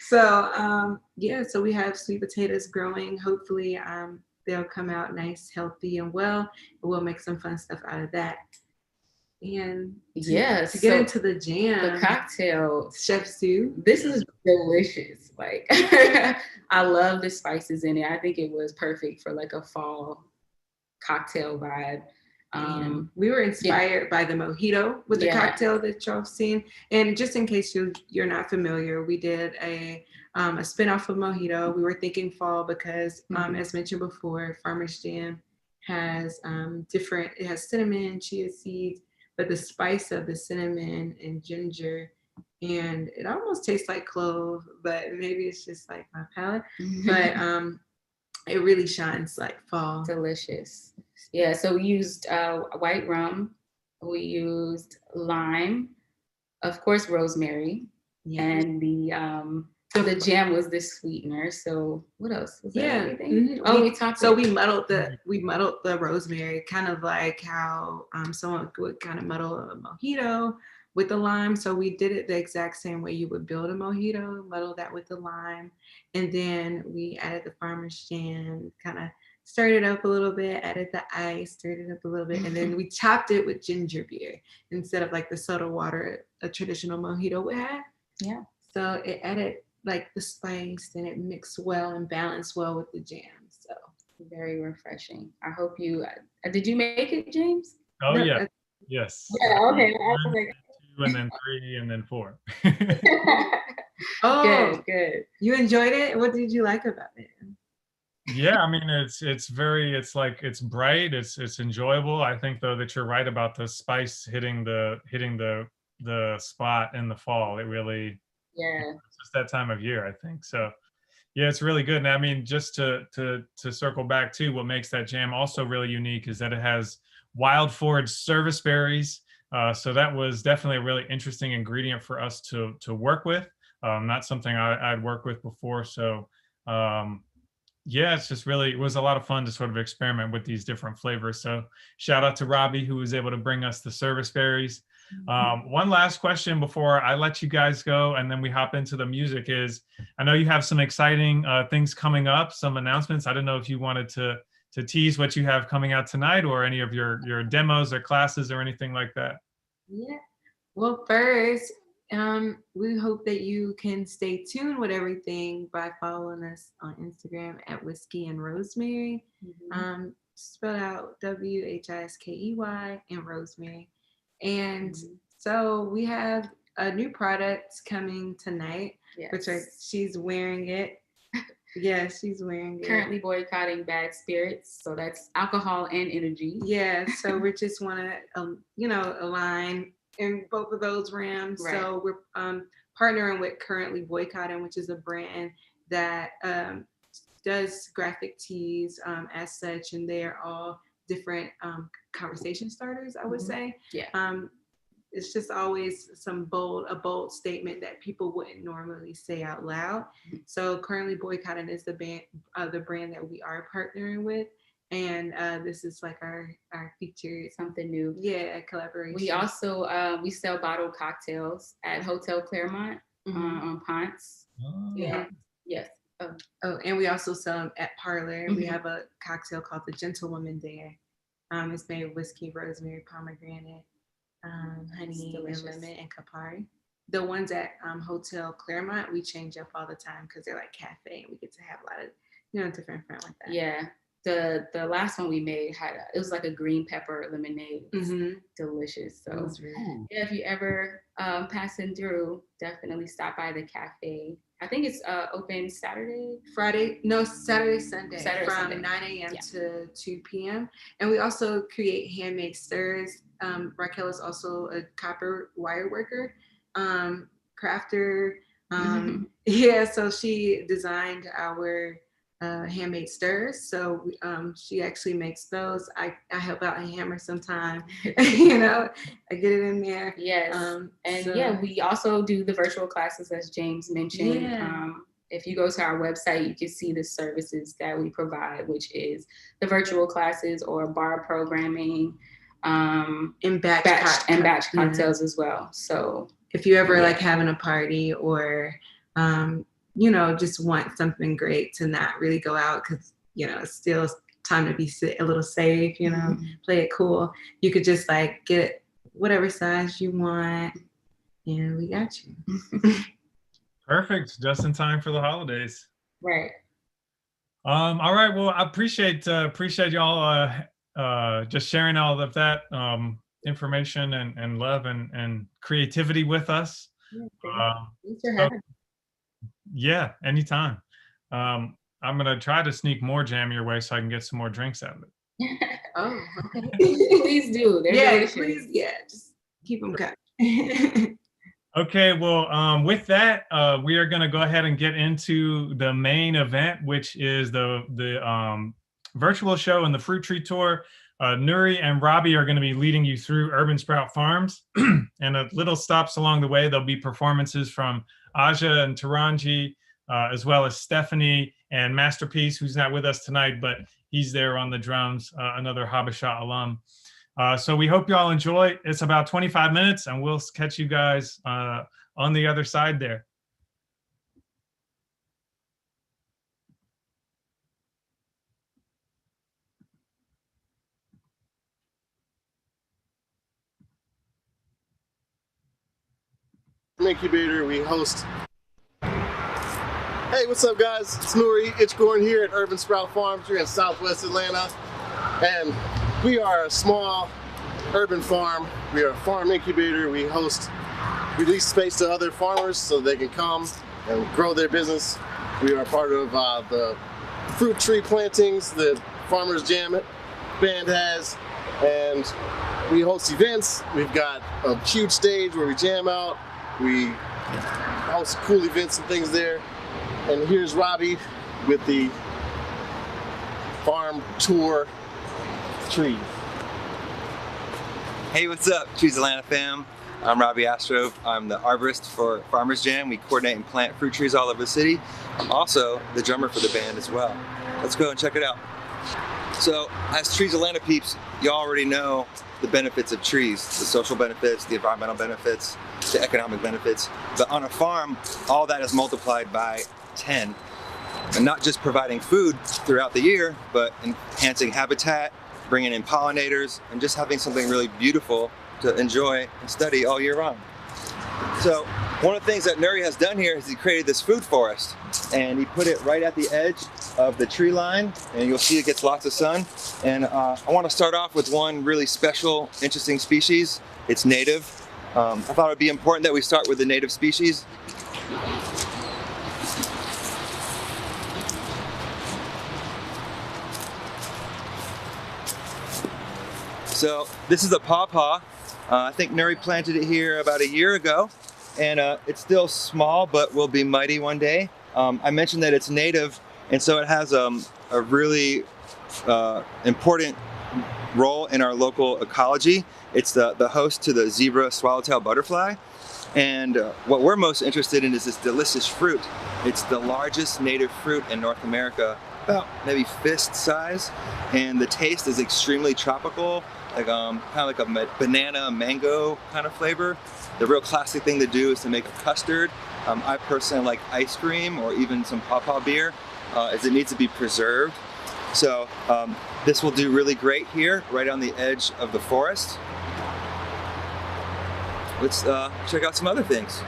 So so we have sweet potatoes growing. Hopefully they'll come out nice, healthy, and well. And we'll make some fun stuff out of that. And to get into the jam, the cocktail, Chef Sue. This is delicious. Like I love the spices in it. I think it was perfect for like a fall cocktail vibe. We were inspired by the mojito with the cocktail that y'all have seen. And just in case you're not familiar, we did a spinoff of mojito. We were thinking fall because, as mentioned before, Farmer's Jam has it has cinnamon, chia seeds, but the spice of the cinnamon and ginger, and it almost tastes like clove, but maybe it's just like my palate. But it really shines like fall. Delicious. Yeah, so we used white rum, we used lime, of course rosemary, and the jam was the sweetener. So what else? Was that everything? We muddled the rosemary, kind of like how someone would kind of muddle a mojito with the lime. So we did it the exact same way you would build a mojito, muddle that with the lime, and then we added the Farmer's Jam, kind of stirred it up a little bit, added the ice, stirred it up a little bit, and then we topped it with ginger beer instead of like the soda water a traditional mojito would have. Yeah. So it added like the spice and it mixed well and balanced well with the jam. So very refreshing. I hope you did you make it, James? Oh no, yeah. Yes. Yeah, okay. 2 and then 3 and then 4. Oh, good. You enjoyed it? What did you like about it? Yeah, I mean it's bright, it's enjoyable. I think though that you're right about the spice hitting the spot in the fall. It really it's just that time of year, I think. So yeah, it's really good. And I mean, just to circle back to what makes that jam also really unique is that it has wild forage service berries. So that was definitely a really interesting ingredient for us to work with. Not something I'd worked with before. So yeah, it's just really, it was a lot of fun to sort of experiment with these different flavors. So shout out to Robby, who was able to bring us the service berries. One last question before I let you guys go and then we hop into the music is, I know you have some exciting things coming up, some announcements. I don't know if you wanted to tease what you have coming out tonight or any of your demos or classes or anything like that. Yeah. Well, first, we hope that you can stay tuned with everything by following us on Instagram at Whiskey and Rosemary. Spelled out WHISKEY and Rosemary. And so we have a new product coming tonight, which she's wearing it. Yeah, she's wearing it. Currently boycotting bad spirits, so that's alcohol and energy. Yeah, so we just want to, align in both of those realms. Right. So we're partnering with Currently Boycotting, which is a brand that does graphic tees as such, and they are all different conversation starters, I would say. Yeah. It's just always a bold statement that people wouldn't normally say out loud. So Currently Boycotting is the brand that we are partnering with. And this is like our featured something new. Yeah, collaboration. We also we sell bottled cocktails at Hotel Claremont on Ponce. Oh. Yeah. Yes. Oh, and we also sell them at Parlor. We have a cocktail called the Gentlewoman there. It's made with whiskey, rosemary, pomegranate, honey, and lemon, and Campari. The ones at Hotel Claremont, we change up all the time because they're like cafe, and we get to have a lot of different like that. Yeah. The last one we made it was like a green pepper lemonade. Delicious. So really if you ever passing through, definitely stop by the cafe. I think it's open Saturday, Sunday from 9 a.m. to 2 p.m. And we also create handmade stirs. Raquel is also a copper wire worker, crafter. So she designed our handmade stirs. So she actually makes those. I help out and hammer sometime. I get it in there. Yes. We also do the virtual classes as James mentioned. Yeah. If you go to our website, you can see the services that we provide, which is the virtual classes or bar programming, and batch cocktails as well. So if you ever like having a party or just want something great to not really go out because, it's still time to be a little safe, play it cool. You could just like get whatever size you want and we got you. Perfect. Just in time for the holidays. Right. All right. Well, I appreciate y'all just sharing all of that information and love and creativity with us. Thanks for having me. Yeah, anytime. I'm gonna try to sneak more jam your way so I can get some more drinks out of it. Oh, okay. Please do. Please, just keep them coming. Okay, well, with that, we are gonna go ahead and get into the main event, which is the virtual show and the fruit tree tour. Nuri and Robby are going to be leading you through Urban Sprout Farms, and at little stops along the way, there'll be performances from Aja and Taranji, as well as Stephanie and Masterpiece, who's not with us tonight, but he's there on the drums, another Habesha alum. So we hope you all enjoy. It's about 25 minutes, and we'll catch you guys on the other side there. Incubator, we host. Hey, what's up, guys? It's Nuri Itchgorn here at Urban Sprout Farms. We're in Southwest Atlanta, and we are a small urban farm. We are a farm incubator. We release space to other farmers so they can come and grow their business. We are part of the fruit tree plantings that Farmers Jam band has, and we host events. We've got a huge stage where we jam out. We host cool events and things there. And here's Robby with the farm tour trees. Hey, what's up, Trees Atlanta fam? I'm Robby Astrove. I'm the arborist for Farmers Jam. We coordinate and plant fruit trees all over the city. also the drummer for the band as well. Let's go and check it out. So as Trees Atlanta peeps, you already know the benefits of trees, the social benefits, the environmental benefits, the economic benefits. But on a farm, all that is multiplied by 10. And not just providing food throughout the year, but enhancing habitat, bringing in pollinators, and just having something really beautiful to enjoy and study all year round. So one of the things that Nuri has done here is he created this food forest, and he put it right at the edge of the tree line, and you'll see it gets lots of sun. And I want to start off with one really special, interesting species. It's native. I thought it would be important that we start with the native species. So this is a pawpaw. I think Nuri planted it here about a year ago, and it's still small, but will be mighty one day. I mentioned that it's native, and so it has a really important role in our local ecology. It's the host to the zebra swallowtail butterfly. And what we're most interested in is this delicious fruit. It's the largest native fruit in North America, about maybe fist size. And the taste is extremely tropical, like kind of like a banana mango kind of flavor. The real classic thing to do is to make a custard. I personally like ice cream or even some pawpaw beer, as it needs to be preserved. So this will do really great here, right on the edge of the forest. Let's check out some other things.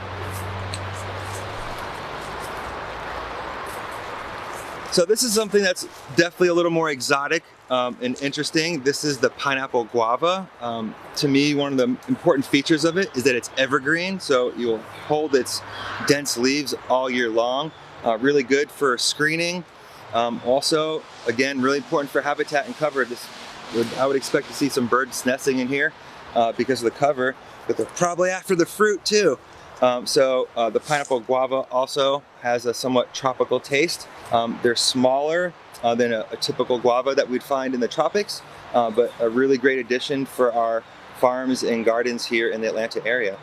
So this is something that's definitely a little more exotic and interesting. This is the pineapple guava. To me, one of the important features of it is that it's evergreen, so you'll hold its dense leaves all year long. Really good for screening. Also, again, really important for habitat and cover. I would expect to see some birds nesting in here because of the cover, but they're probably after the fruit too. The pineapple guava also has a somewhat tropical taste. They're smaller than a typical guava that we'd find in the tropics, but a really great addition for our farms and gardens here in the Atlanta area.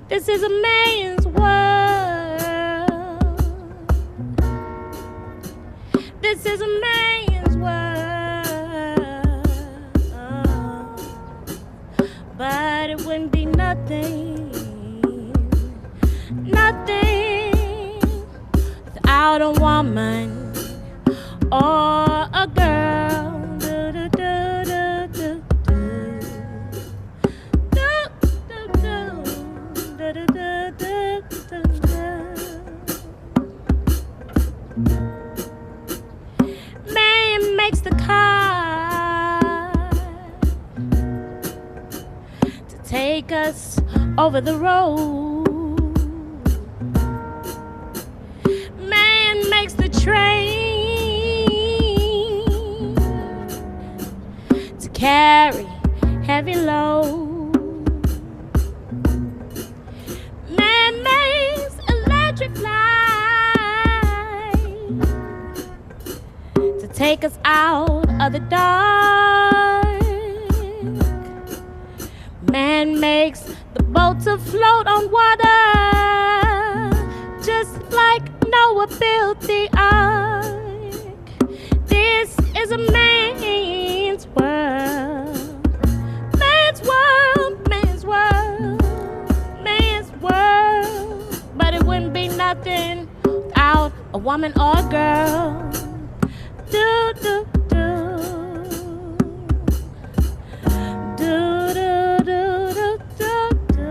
This is a man's world. This is a man's world. But it wouldn't be nothing, nothing without a woman or a girl. Man makes the car to take us over the road. Man makes the train to carry heavy load. Man makes electric fly to take us out of the dark. Man makes the boat to float on water, just like Noah built the ark. This is a man's world, man's world, man's world, man's world. But it wouldn't be nothing without a woman or a girl. Do, do, do. Do, do, do, do, do, do.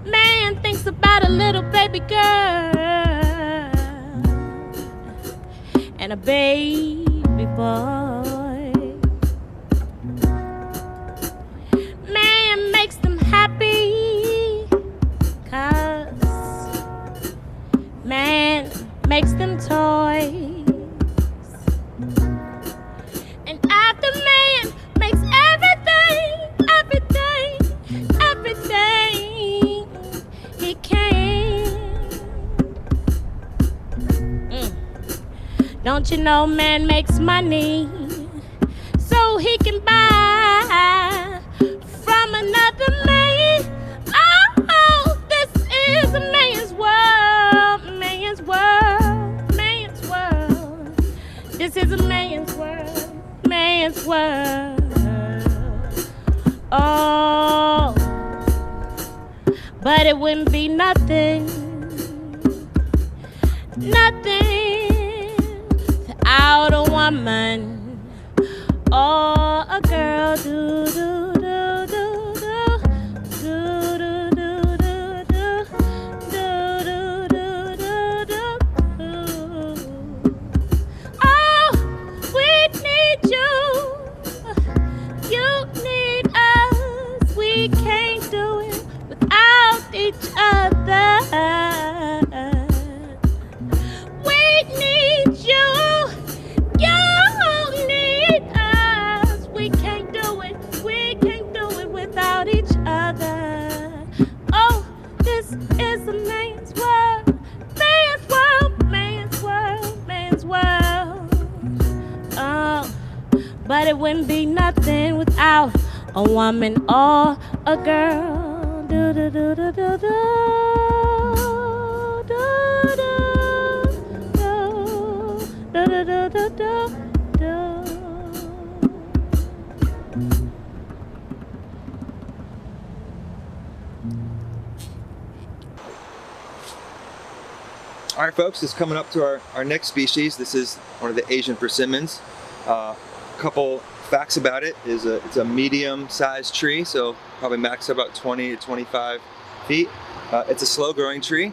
Man thinks about a little baby girl and a baby boy. Man makes them happy, 'cause man makes them toys. Don't you know man makes money so he can buy from another man? Oh, this is a man's world, man's world, man's world. This is a man's world, man's world. Oh, but it wouldn't be nothing, nothing without a woman or a girl. Do do do do do do do do do do do do do. Oh, we need you, you need us. We can't do it without each other. We need you, you need us. We can't do it without each other. Oh, this is a man's world, man's world, man's world, man's world. Oh, but it wouldn't be nothing without a woman or a girl. Do do do do do do. Do do do do do. All right, folks, it's coming up to our next species. This is one of the Asian persimmons. A couple facts about it is it's a medium-sized tree, so probably max about 20 to 25 feet. It's a slow-growing tree.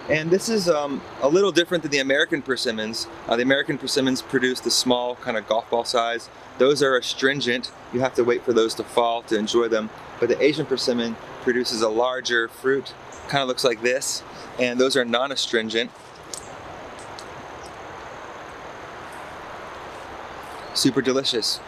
And this is a little different than the American persimmons. The American persimmons produce the small kind of golf ball size. Those are astringent. You have to wait for those to fall to enjoy them. But the Asian persimmon produces a larger fruit, kind of looks like this. And those are non-astringent. Super delicious.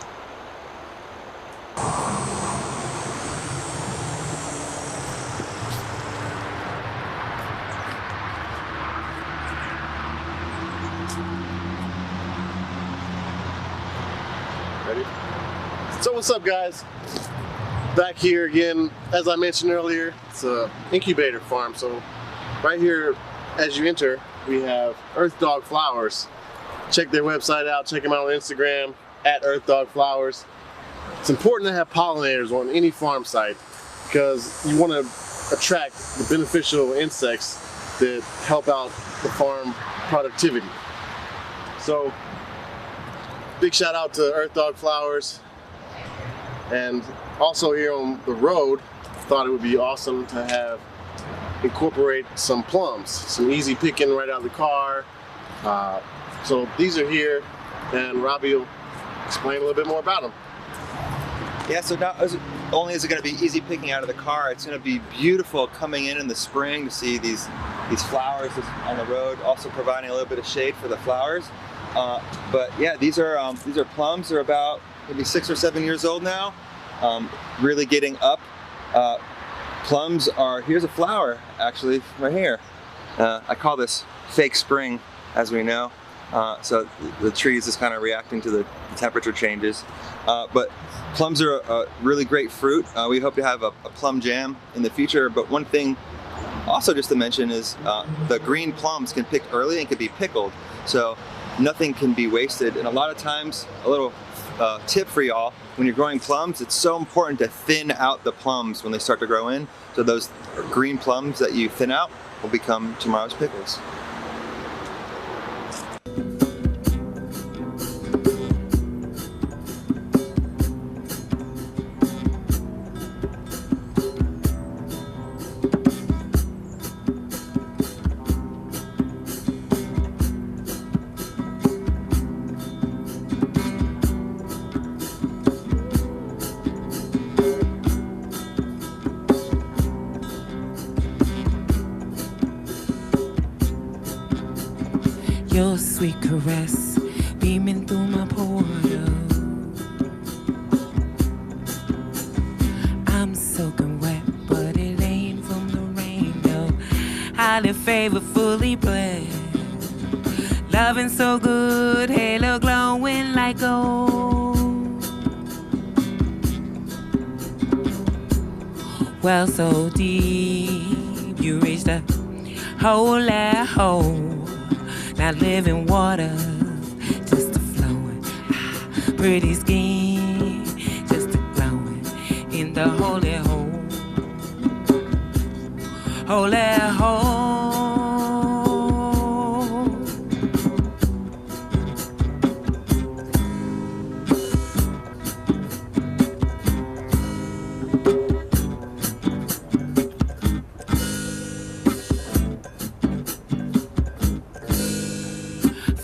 Ready? So what's up, guys? Back here again. As I mentioned earlier, it's an incubator farm. So right here, as you enter, we have Earth Dog Flowers. Check their website out. Check them out on Instagram at Earth Dog Flowers. It's important to have pollinators on any farm site because you want to attract the beneficial insects that help out the farm productivity. So big shout out to Earth Dog Flowers. And also here on the road, thought it would be awesome to incorporate some plums, some easy picking right out of the car. So these are here, and Robby will explain a little bit more about them. Yeah, so not only is it going to be easy picking out of the car, it's going to be beautiful coming in the spring to see these flowers on the road, also providing a little bit of shade for the flowers. But yeah, these are plums. They're about maybe 6 or 7 years old now, really getting up. Plums are, here's a flower actually right here. I call this fake spring, as we know. So the tree is just kind of reacting to the temperature changes. But plums are a really great fruit. We hope to have a plum jam in the future. But one thing also just to mention is the green plums can pick early and can be pickled. So nothing can be wasted. And a lot of times, a little tip for y'all, when you're growing plums, it's so important to thin out the plums when they start to grow in. So those green plums that you thin out will become tomorrow's pickles. Your sweet caress beaming through my portal. I'm soaking wet, but it ain't from the rain, no. Highly favored, fully blessed. Loving so good, halo glowing like gold. Well, so deep, you reach the holy hole. Not living water, just a flowing. Pretty skin, just a glowing in the holy hole. Holy hole.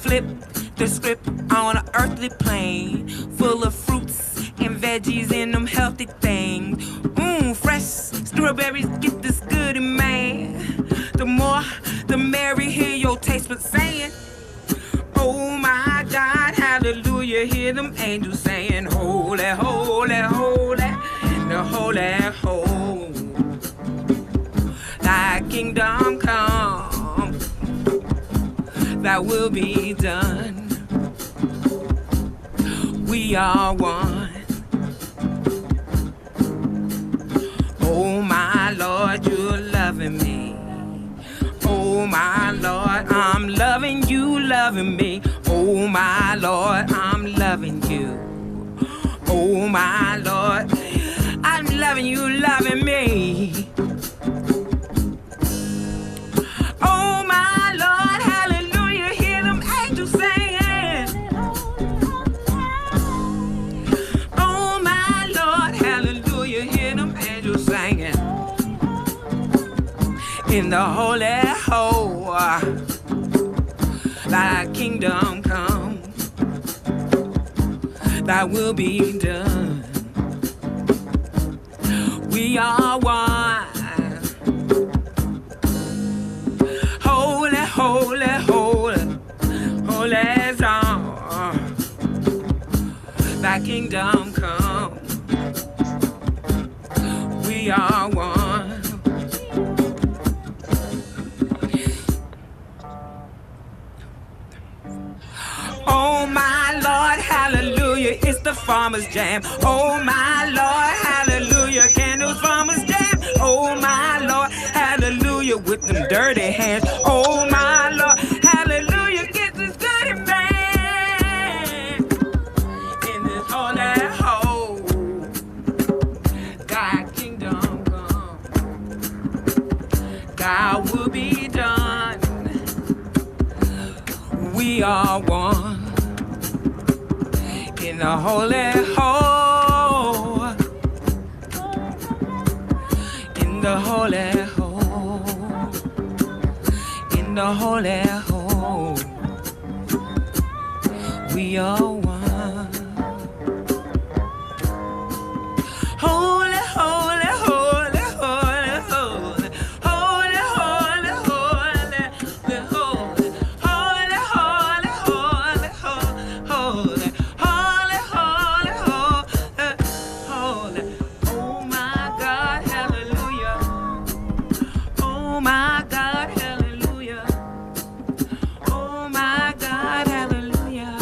Flip the script on an earthly plane, full of fruits and veggies and them healthy things. Fresh strawberries get this goody, man. The more, the merry, hear your taste buds saying, oh my God, hallelujah. Hear them angels saying, holy, holy, holy, the holy, holy. Thy kingdom come, thy will be done. We are one. Oh my Lord, you're loving me. Oh my Lord, I'm loving you, loving me. Oh my Lord, I'm loving you. Oh my Lord, I'm loving you, loving me. Oh my Lord, hallelujah, hear them angels saying. Oh my Lord, hallelujah, hear them angels singing. In the holy hole, thy kingdom come, thy will be done. We are one. Holy, holy, holy, holy song. Thy kingdom come. We are one. Oh my Lord, hallelujah, it's the farmer's jam. Oh my Lord, hallelujah, candles farmer's jam. Oh my Lord, hallelujah, with them dirty hands. Oh my Lord, hallelujah, get this goody man. In this holy hole, thy kingdom come, thy will be done. We are one. In the holy hole, in the holy hole, in the holy hole, we are one. Holy, holy, holy, holy, holy, holy, holy, holy, the holy, holy, holy, holy, holy, holy, holy, holy, holy. Oh my God, hallelujah. Oh my God, hallelujah. Oh my God, hallelujah.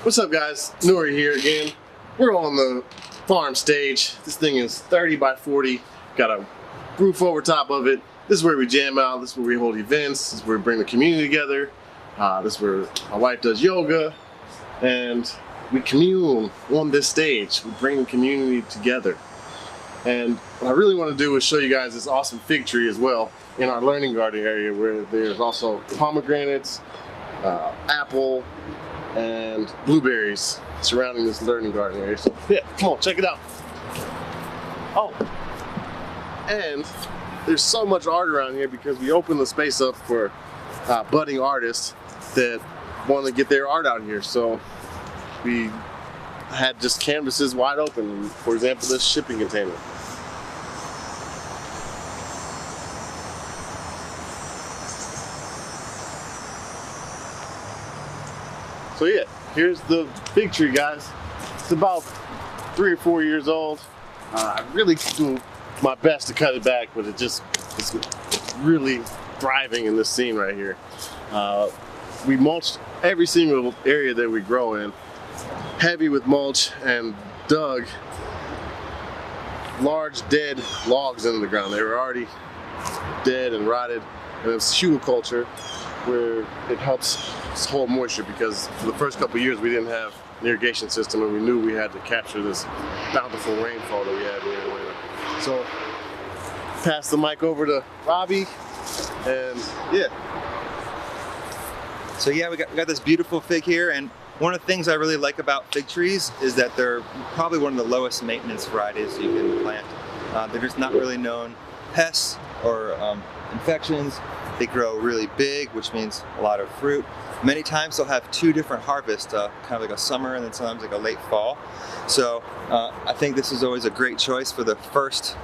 What's up, guys? Nori here again. We're on the farm stage. This thing is 30 by 40. Got a roof over top of it. This is where we jam out. This is where we hold events. This is where we bring the community together. This is where my wife does yoga. And we commune on this stage. We bring the community together. And what I really want to do is show you guys this awesome fig tree as well in our learning garden area, where there's also pomegranates, apple, and blueberries surrounding this learning garden area. So yeah, come on, check it out. Oh, and there's so much art around here because we opened the space up for budding artists that want to get their art out here. So we had just canvases wide open. For example, this shipping container. So yeah, here's the fig tree, guys. It's about 3 or 4 years old. I really do my best to cut it back, but it's really thriving in this scene right here. We mulched every single area that we grow in, heavy with mulch, and dug large dead logs into the ground. They were already dead and rotted, and it's hugelkulture, where it helps hold moisture, because for the first couple of years we didn't have an irrigation system, and we knew we had to capture this bountiful rainfall that we had in Atlanta. So pass the mic over to Robby, and yeah. So yeah, we got this beautiful fig here, and one of the things I really like about fig trees is that they're probably one of the lowest maintenance varieties you can plant. They're just not really known pests or infections. They grow really big, which means a lot of fruit. Many times they'll have 2 different harvests, kind of like a summer and then sometimes like a late fall. So I think this is always a great choice for the first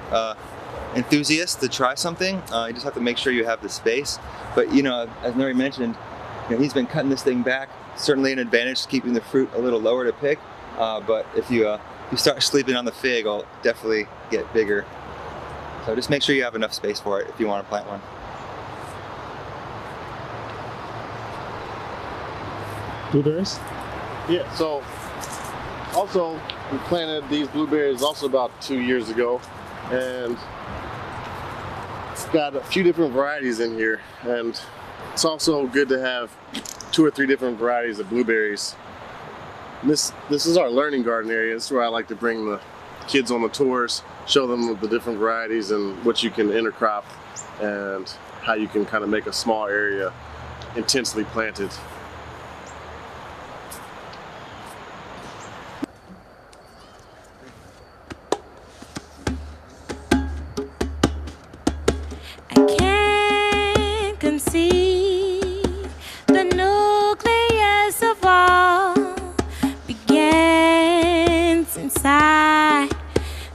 enthusiast to try something. You just have to make sure you have the space. But you know, as Nori mentioned, he's been cutting this thing back. Certainly an advantage to keeping the fruit a little lower to pick. But if you start sleeping on the fig, it'll definitely get bigger. So just make sure you have enough space for it if you want to plant one. Blueberries? Yeah, so also we planted these blueberries also about 2 years ago, and it's got a few different varieties in here, and it's also good to have 2 or 3 different varieties of blueberries. This is our learning garden area. This is where I like to bring the kids on the tours, show them the different varieties and what you can intercrop and how you can kind of make a small area intensely planted.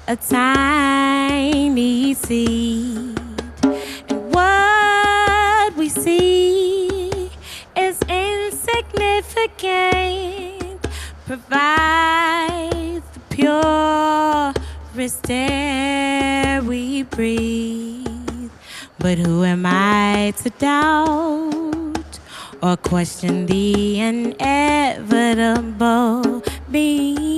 A tiny seed, and what we see is insignificant, provides the purest air we breathe. But who am I to doubt or question the inevitable being?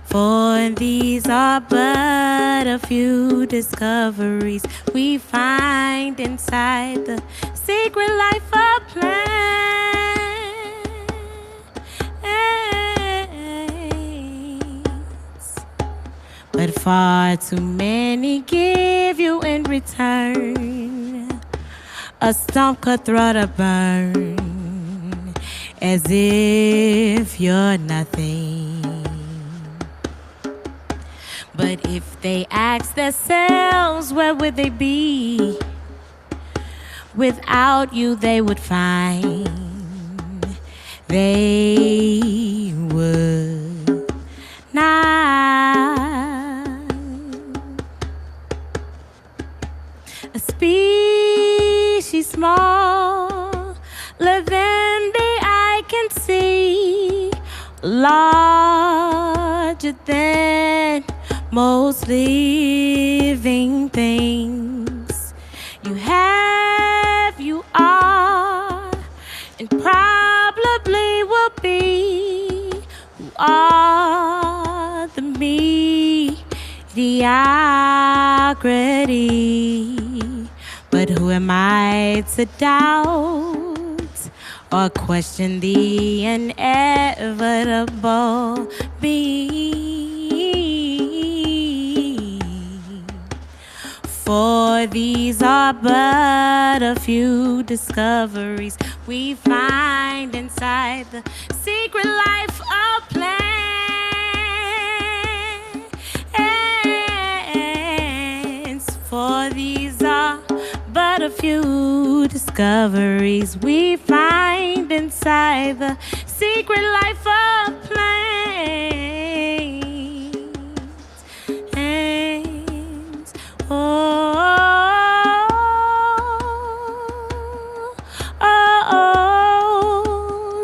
For these are but a few discoveries we find inside the secret life of plants. But far too many give you in return a stump cutthroat to burn, as if you're nothing. But if they ask themselves, where would they be? Without you, they would find they would not. A species smaller than the eye can see, larger than most living things. You have, you are mediocrity. But who am I to doubt or question the inevitable being? For these are but a few discoveries we find inside the secret life of plants. For these are but a few discoveries we find inside the secret life of plants. And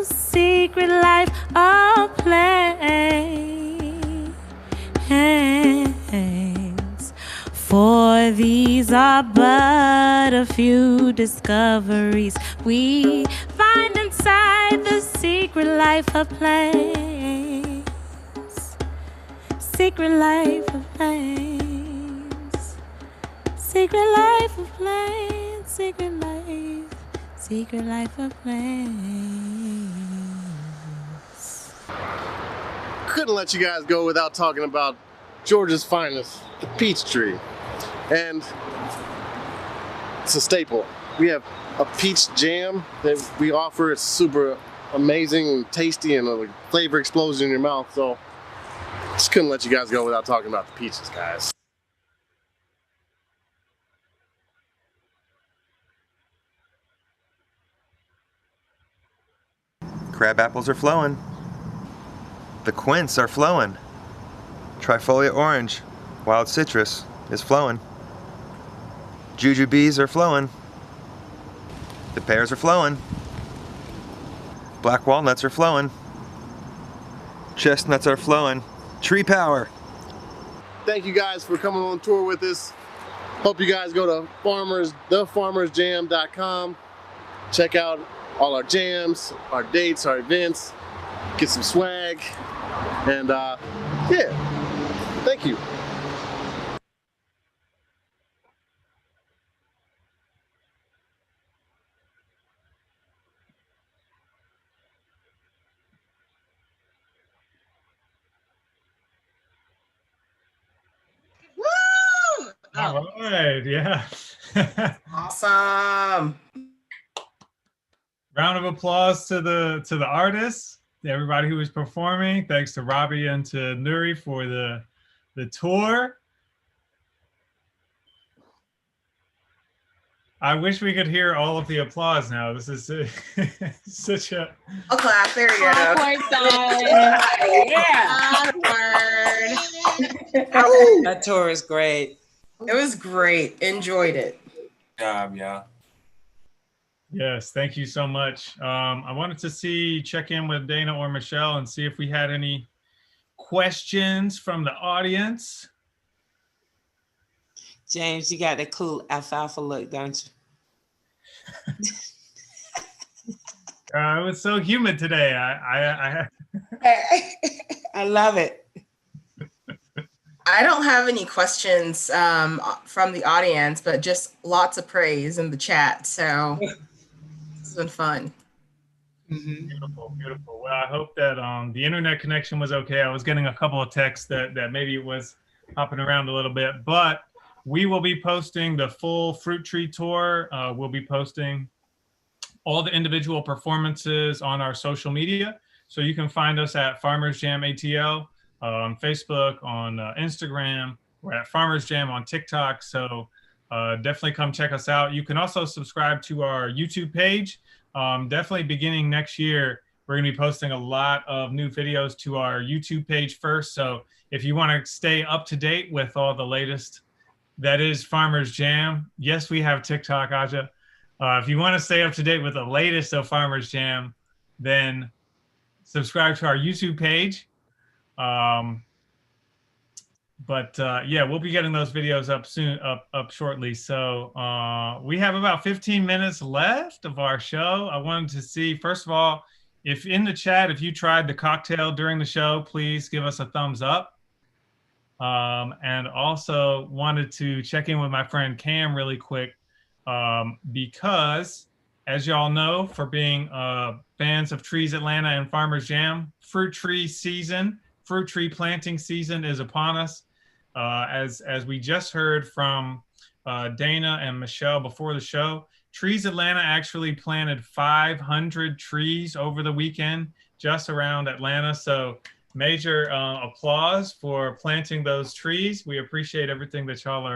secret life of plants. For these are but a few discoveries we find inside the secret life of plants. Secret life of plants. Secret life of plants. Secret life of plants. Couldn't let you guys go without talking about Georgia's finest, the peach tree. And it's a staple. We have a peach jam that we offer. It's super amazing and tasty and a flavor explosion in your mouth. So just couldn't let you guys go without talking about the peaches, guys. Crab apples are flowing. The quince are flowing. Trifolia orange, wild citrus, is flowing. Jujubes are flowing. The pears are flowing. Black walnuts are flowing. Chestnuts are flowing. Tree power. Thank you guys for coming on tour with us. Hope you guys go to thefarmersjam.com. Check out all our jams, our dates, our events. Get some swag. And yeah, thank you. Woo! All right, yeah. Awesome. Round of applause to the artists, everybody who was performing. Thanks to Robby and to Nuri for the tour. I wish we could hear all of the applause now. This is such a... I'll clap. There you go. Yeah. That tour is great. It was great. Enjoyed it. Yeah. Yes, thank you so much. I wanted to check in with Dana or Michelle and see if we had any questions from the audience. James, you got that cool alfalfa look, don't you? It was so humid today. I love it. I don't have any questions from the audience, but just lots of praise in the chat. So this has been fun. Beautiful, beautiful. Well, I hope that the internet connection was okay. I was getting a couple of texts that maybe it was hopping around a little bit, but we will be posting the full fruit tree tour. We'll be posting all the individual performances on our social media. So you can find us at Farmers Jam ATL on Facebook, on Instagram. We're at Farmers Jam on TikTok. So definitely come check us out. You can also subscribe to our YouTube page. Definitely beginning next year, we're going to be posting a lot of new videos to our YouTube page first. So if you want to stay up to date with all the latest, that is Farmers Jam. Yes, we have TikTok, Aja. If you want to stay up to date with the latest of Farmers Jam, then subscribe to our YouTube page. Yeah, we'll be getting those videos up soon, up shortly. So we have about 15 minutes left of our show. I wanted to see, first of all, if in the chat, if you tried the cocktail during the show, please give us a thumbs up. And also wanted to check in with my friend Cam really quick, because as y'all know, for being fans of Trees Atlanta and Farmers Jam, fruit tree planting season is upon us. As we just heard from Dana and Michelle before the show, Trees Atlanta actually planted 500 trees over the weekend just around Atlanta. So major applause for planting those trees. We appreciate everything that y'all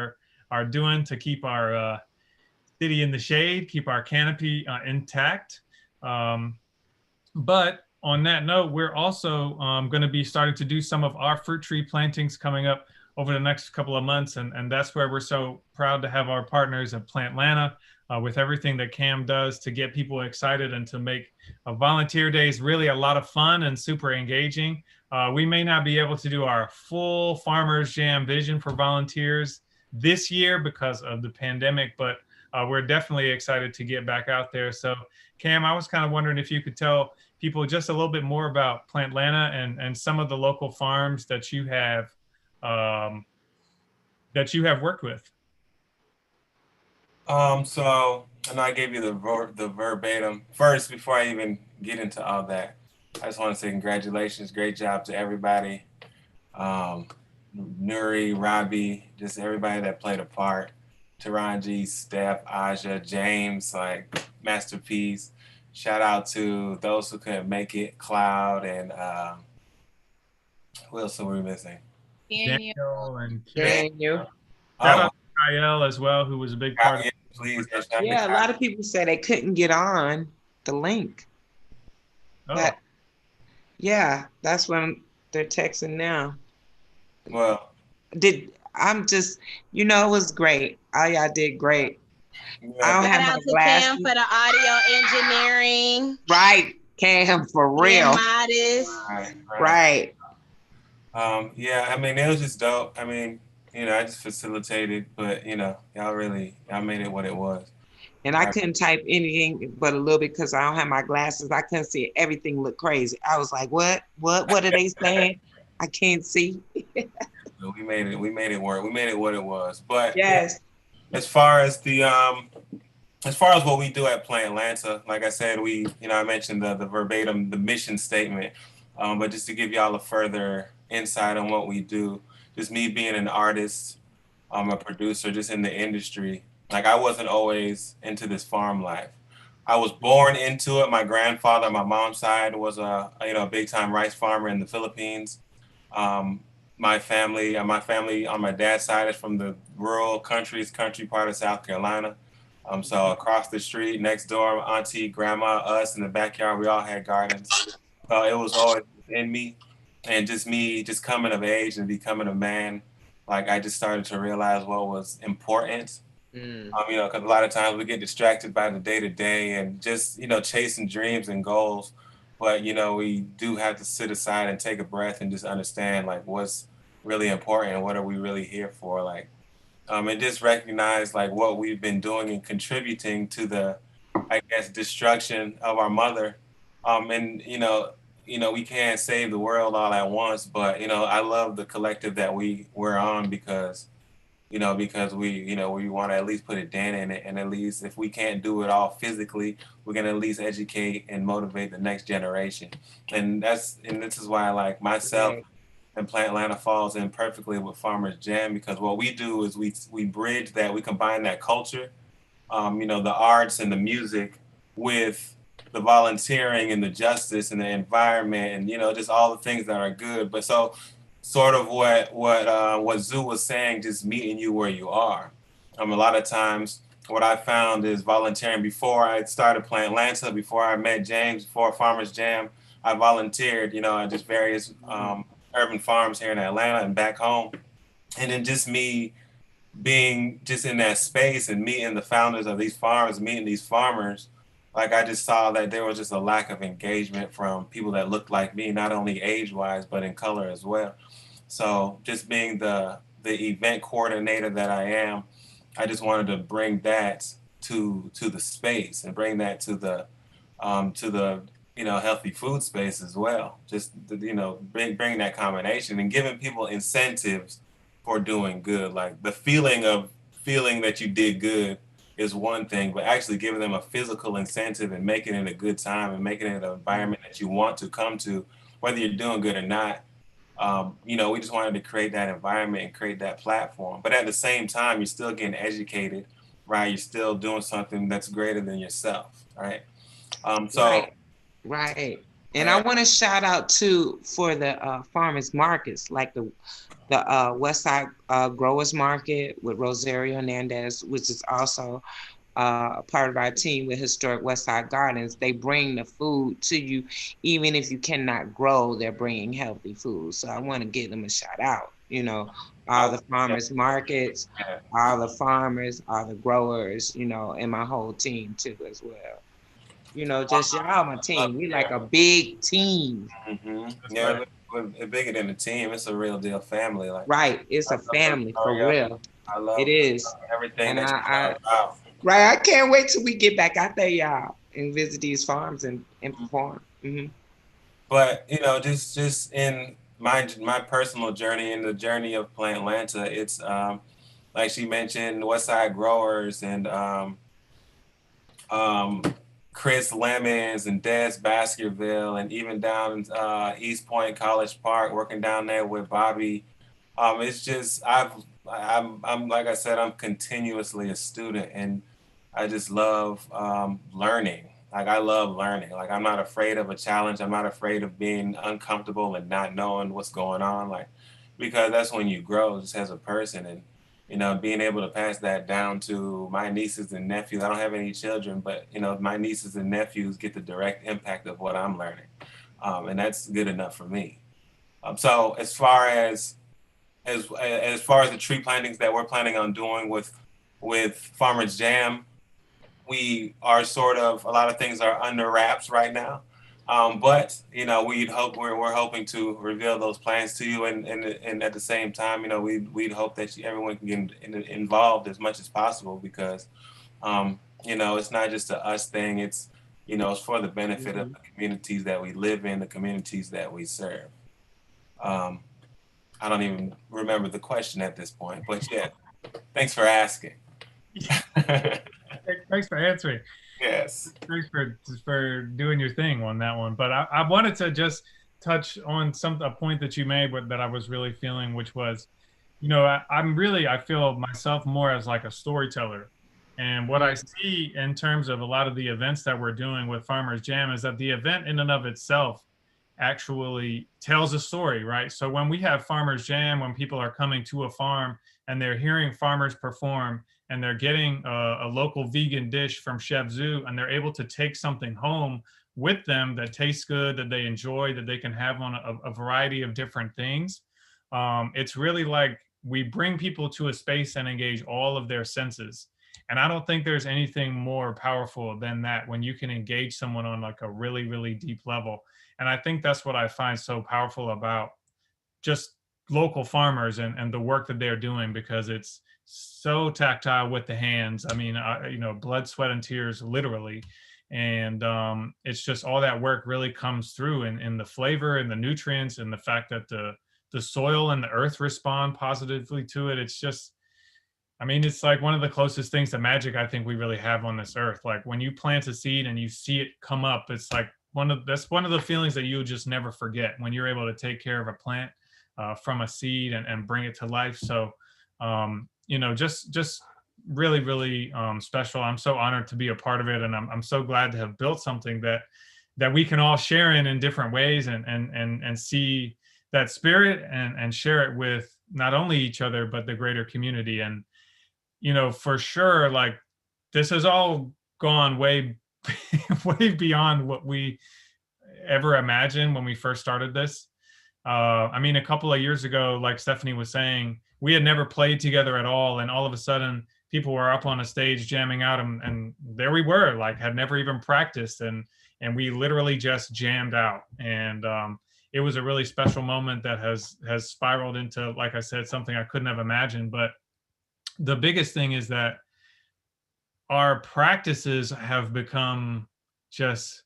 are doing to keep our city in the shade, keep our canopy intact. But on that note, we're also going to be starting to do some of our fruit tree plantings coming up over the next couple of months. And that's where we're so proud to have our partners at Plantlanta with everything that Cam does to get people excited and to make volunteer days really a lot of fun and super engaging. We may not be able to do our full Farmers Jam vision for volunteers this year because of the pandemic, but we're definitely excited to get back out there. So Cam, I was kind of wondering if you could tell people just a little bit more about Plantlanta and some of the local farms that you have worked with. So, and I gave you the verbatim. First, before I even get into all that, I just want to say congratulations, great job to everybody. Nuri, Robby, just everybody that played a part. Taranji, Steph, Aja, James, like masterpiece. Shout out to those who couldn't make it, Cloud and who else are we missing? Daniel and Daniel. Shout out to Raquel as well, who was a big part of it. Please, yeah, a lot of people said they couldn't get on the link. Oh. But yeah, that's when they're texting now. Well, I'm just, it was great. All y'all did great. I don't have my glasses. Cam for the audio engineering. Right, Cam, for real. Modest. Right. Yeah, I mean, it was just dope. I mean, I just facilitated, but y'all made it what it was. And I couldn't type anything but a little bit because I don't have my glasses. I couldn't see it. Everything looked crazy. I was like, what are they saying? I can't see. We made it work. We made it what it was. But yes, as far as what we do at Plantlanta, like I said, I mentioned the verbatim, the mission statement, but just to give y'all a further insight on what we do, just me being an artist, a producer, just in the industry. Like I wasn't always into this farm life. I was born into it. My grandfather on my mom's side was a big time rice farmer in the Philippines. My family on my dad's side is from the rural country part of South Carolina. So across the street, next door, auntie, grandma, us in the backyard, we all had gardens. So it was always in me, and just coming of age and becoming a man. Like I just started to realize what was important. Because a lot of times we get distracted by the day to day and just chasing dreams and goals. But we do have to sit aside and take a breath and just understand like what's really important and what are we really here for, like, and just recognize like what we've been doing and contributing to the, I guess, destruction of our mother. And we can't save the world all at once, but I love the collective that we're on because we want to at least put a dent in it, and at least if we can't do it all physically, we're gonna at least educate and motivate the next generation. And this is why like myself and Plantlanta falls in perfectly with Farmers Jam, because what we do is we bridge that, we combine that culture, the arts and the music with the volunteering and the justice and the environment and just all the things that are good. But so sort of what Zoo was saying, just meeting you where you are. A lot of times what I found is volunteering before I started Plantlanta, before I met James, before Farmers Jam, I volunteered, at just various urban farms here in Atlanta and back home. And then just me being just in that space and meeting the founders of these farms, meeting these farmers, like I just saw that there was just a lack of engagement from people that looked like me, not only age-wise, but in color as well. So just being the event coordinator that I am, I just wanted to bring that to the space and bring that to the healthy food space as well. Just bring that combination and giving people incentives for doing good. Like the feeling that you did good is one thing, but actually giving them a physical incentive and making it a good time and making it an environment that you want to come to, whether you're doing good or not. You know, we just wanted to create that environment and create that platform. But at the same time, you're still getting educated, right? You're still doing something that's greater than yourself, right? Right. And I want to shout out too for the farmers markets, like the West Side Growers Market with Rosario Hernandez, which is also part of our team with Historic West Side Gardens. They bring the food to you, even if you cannot grow, they're bringing healthy food. So I want to give them a shout out, you know, all the farmers markets, all the farmers, all the growers, you know, and my whole team too as well. You know, just y'all my team. We like a big team. Yeah, we're bigger than a team. It's a real deal family. Like, right, it's a family for real. I love it is everything and that you about. Right, I can't wait till we get back out there, y'all, and visit these farms and perform. But you know, just in my personal journey and the journey of Plant Atlanta, it's like she mentioned, West Side Growers and Chris Lemons and Des Baskerville, and even down East Point College Park, working down there with Bobby. It's just I'm like I said, I'm continuously a student, and I just love learning. Like I love learning. Like I'm not afraid of a challenge. I'm not afraid of being uncomfortable and not knowing what's going on. Like, because that's when you grow just as a person, and you know, being able to pass that down to my nieces and nephews. I don't have any children, but you know, my nieces and nephews get the direct impact of what I'm learning, and that's good enough for me. So as far as the tree plantings that we're planning on doing with Farmers Jam, we are sort of, a lot of things are under wraps right now. But you know, we're hoping to reveal those plans to you, and at the same time, you know, we'd hope that everyone can get involved as much as possible, because you know, it's not just a us thing. It's, you know, it's for the benefit of the communities that we live in, the communities that we serve. I don't even remember the question at this point, but yeah, thanks for asking. Thanks for answering. Yes. Thanks for doing your thing on that one. But I wanted to just touch on a point that you made that I was really feeling, which was, you know, I feel myself more as like a storyteller. And what I see in terms of a lot of the events that we're doing with Farmers Jam is that the event in and of itself actually tells a story, right? So when we have Farmers Jam, when people are coming to a farm and they're hearing farmers perform, and they're getting a local vegan dish from Chef Zoo, and they're able to take something home with them that tastes good, that they enjoy, that they can have on a variety of different things. It's really like we bring people to a space and engage all of their senses. And I don't think there's anything more powerful than that, when you can engage someone on like a really, really deep level. And I think that's what I find so powerful about just local farmers and the work that they're doing, because it's so tactile with the hands. I mean, you know, blood, sweat, and tears, literally. And it's just all that work really comes through in the flavor and the nutrients, and the fact that the soil and the earth respond positively to it. It's just, I mean, it's like one of the closest things to magic I think we really have on this earth. Like when you plant a seed and you see it come up, it's like that's one of the feelings that you'll just never forget, when you're able to take care of a plant from a seed and bring it to life. So you know, just really, really special. I'm so honored to be a part of it, and I'm so glad to have built something that we can all share in different ways, and see that spirit and share it with not only each other but the greater community. And you know, for sure, like this has all gone way way beyond what we ever imagined when we first started this. I mean, a couple of years ago, like Stephanie was saying, we had never played together at all. And all of a sudden people were up on a stage jamming out, and there we were, like had never even practiced. And we literally just jammed out. And it was a really special moment that has spiraled into, like I said, something I couldn't have imagined. But the biggest thing is that our practices have become just,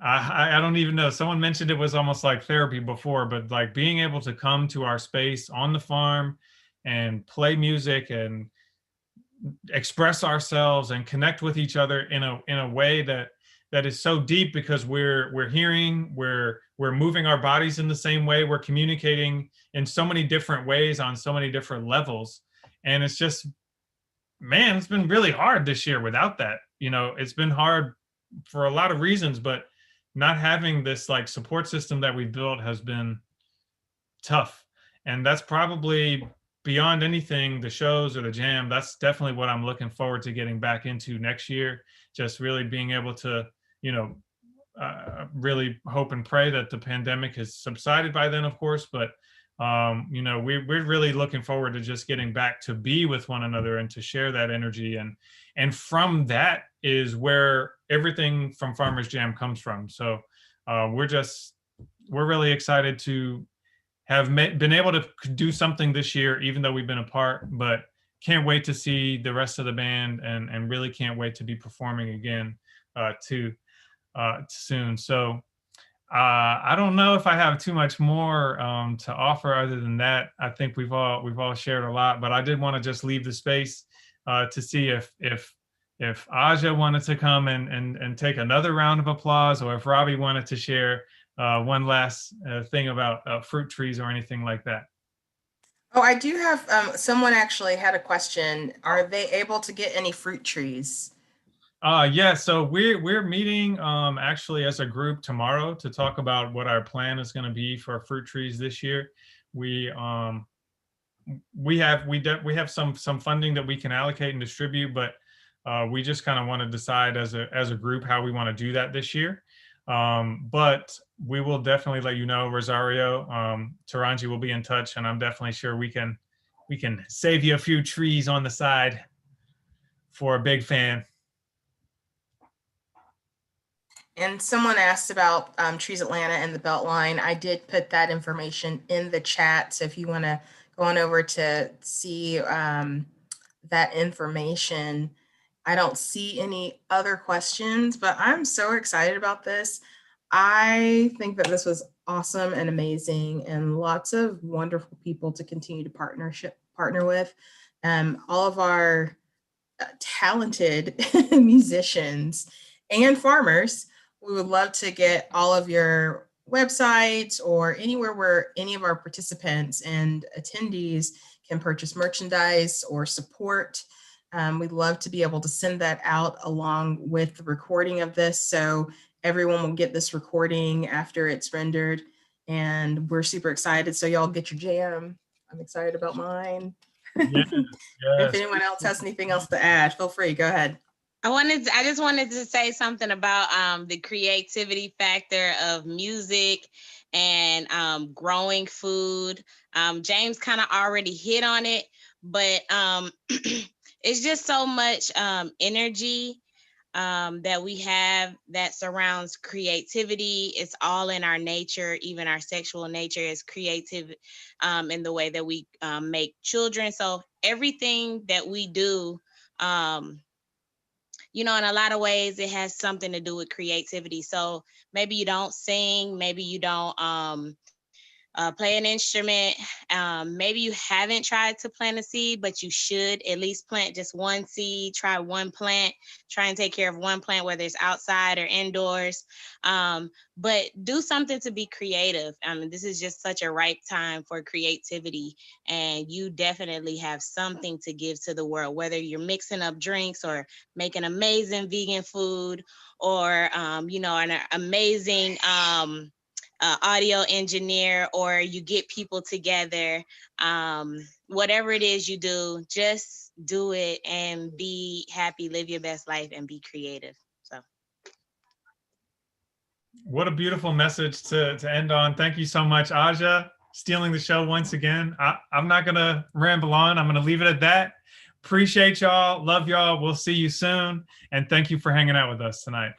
I don't even know. Someone mentioned it was almost like therapy before, but like being able to come to our space on the farm and play music and express ourselves and connect with each other in a way that is so deep, because we're hearing, we're moving our bodies in the same way, we're communicating in so many different ways on so many different levels. And it's just, man, it's been really hard this year without that. It's been hard for a lot of reasons, but not having this like support system that we built has been tough. And that's probably beyond anything, the shows or the jam. That's definitely what I'm looking forward to getting back into next year. Just really being able to, really hope and pray that the pandemic has subsided by then, of course. But we're really looking forward to just getting back to be with one another and to share that energy. And from that is where everything from Farmers Jam comes from. So we're really excited to have been able to do something this year, even though we've been apart, but can't wait to see the rest of the band and really can't wait to be performing again soon. So I don't know if I have too much more to offer other than that. I think we've all shared a lot, but I did want to just leave the space to see if Aja wanted to come and take another round of applause, or if Robby wanted to share one last thing about fruit trees or anything like that. Oh, I do have someone actually had a question. Are they able to get any fruit trees? Yeah, so we're meeting actually as a group tomorrow to talk about what our plan is going to be for fruit trees this year. We have some funding that we can allocate and distribute, but we just kind of want to decide as a group how we want to do that this year. But we will definitely let you know. Rosario, Taranji will be in touch, and I'm definitely sure we can save you a few trees on the side for a big fan. And someone asked about Trees Atlanta and the Beltline. I did put that information in the chat. So if you want to go on over to see that information. I don't see any other questions, but I'm so excited about this. I think that this was awesome and amazing, and lots of wonderful people to continue to partner with. All of our talented musicians and farmers. We would love to get all of your websites or anywhere where any of our participants and attendees can purchase merchandise or support. We'd love to be able to send that out along with the recording of this, so everyone will get this recording after it's rendered. And we're super excited. So y'all get your jam. I'm excited about mine. Yes. If anyone else has anything else to add, feel free, go ahead. I just wanted to say something about the creativity factor of music and growing food. James kind of already hit on it, but it's just so much energy that we have that surrounds creativity. It's all in our nature. Even our sexual nature is creative in the way that we make children. So everything that we do, in a lot of ways, it has something to do with creativity. So maybe you don't sing, maybe you don't play an instrument. Maybe you haven't tried to plant a seed, but you should at least plant just one seed, try one plant, try and take care of one plant, whether it's outside or indoors. But do something to be creative. This is just such a ripe time for creativity, and you definitely have something to give to the world, whether you're mixing up drinks or making amazing vegan food, or, an amazing audio engineer, or you get people together. Whatever it is you do, just do it and be happy, live your best life, and be creative. So what a beautiful message to end on. Thank you so much, Aja, stealing the show once again. I'm not gonna ramble on. I'm gonna leave it at that. Appreciate y'all, love y'all. We'll see you soon, and thank you for hanging out with us tonight.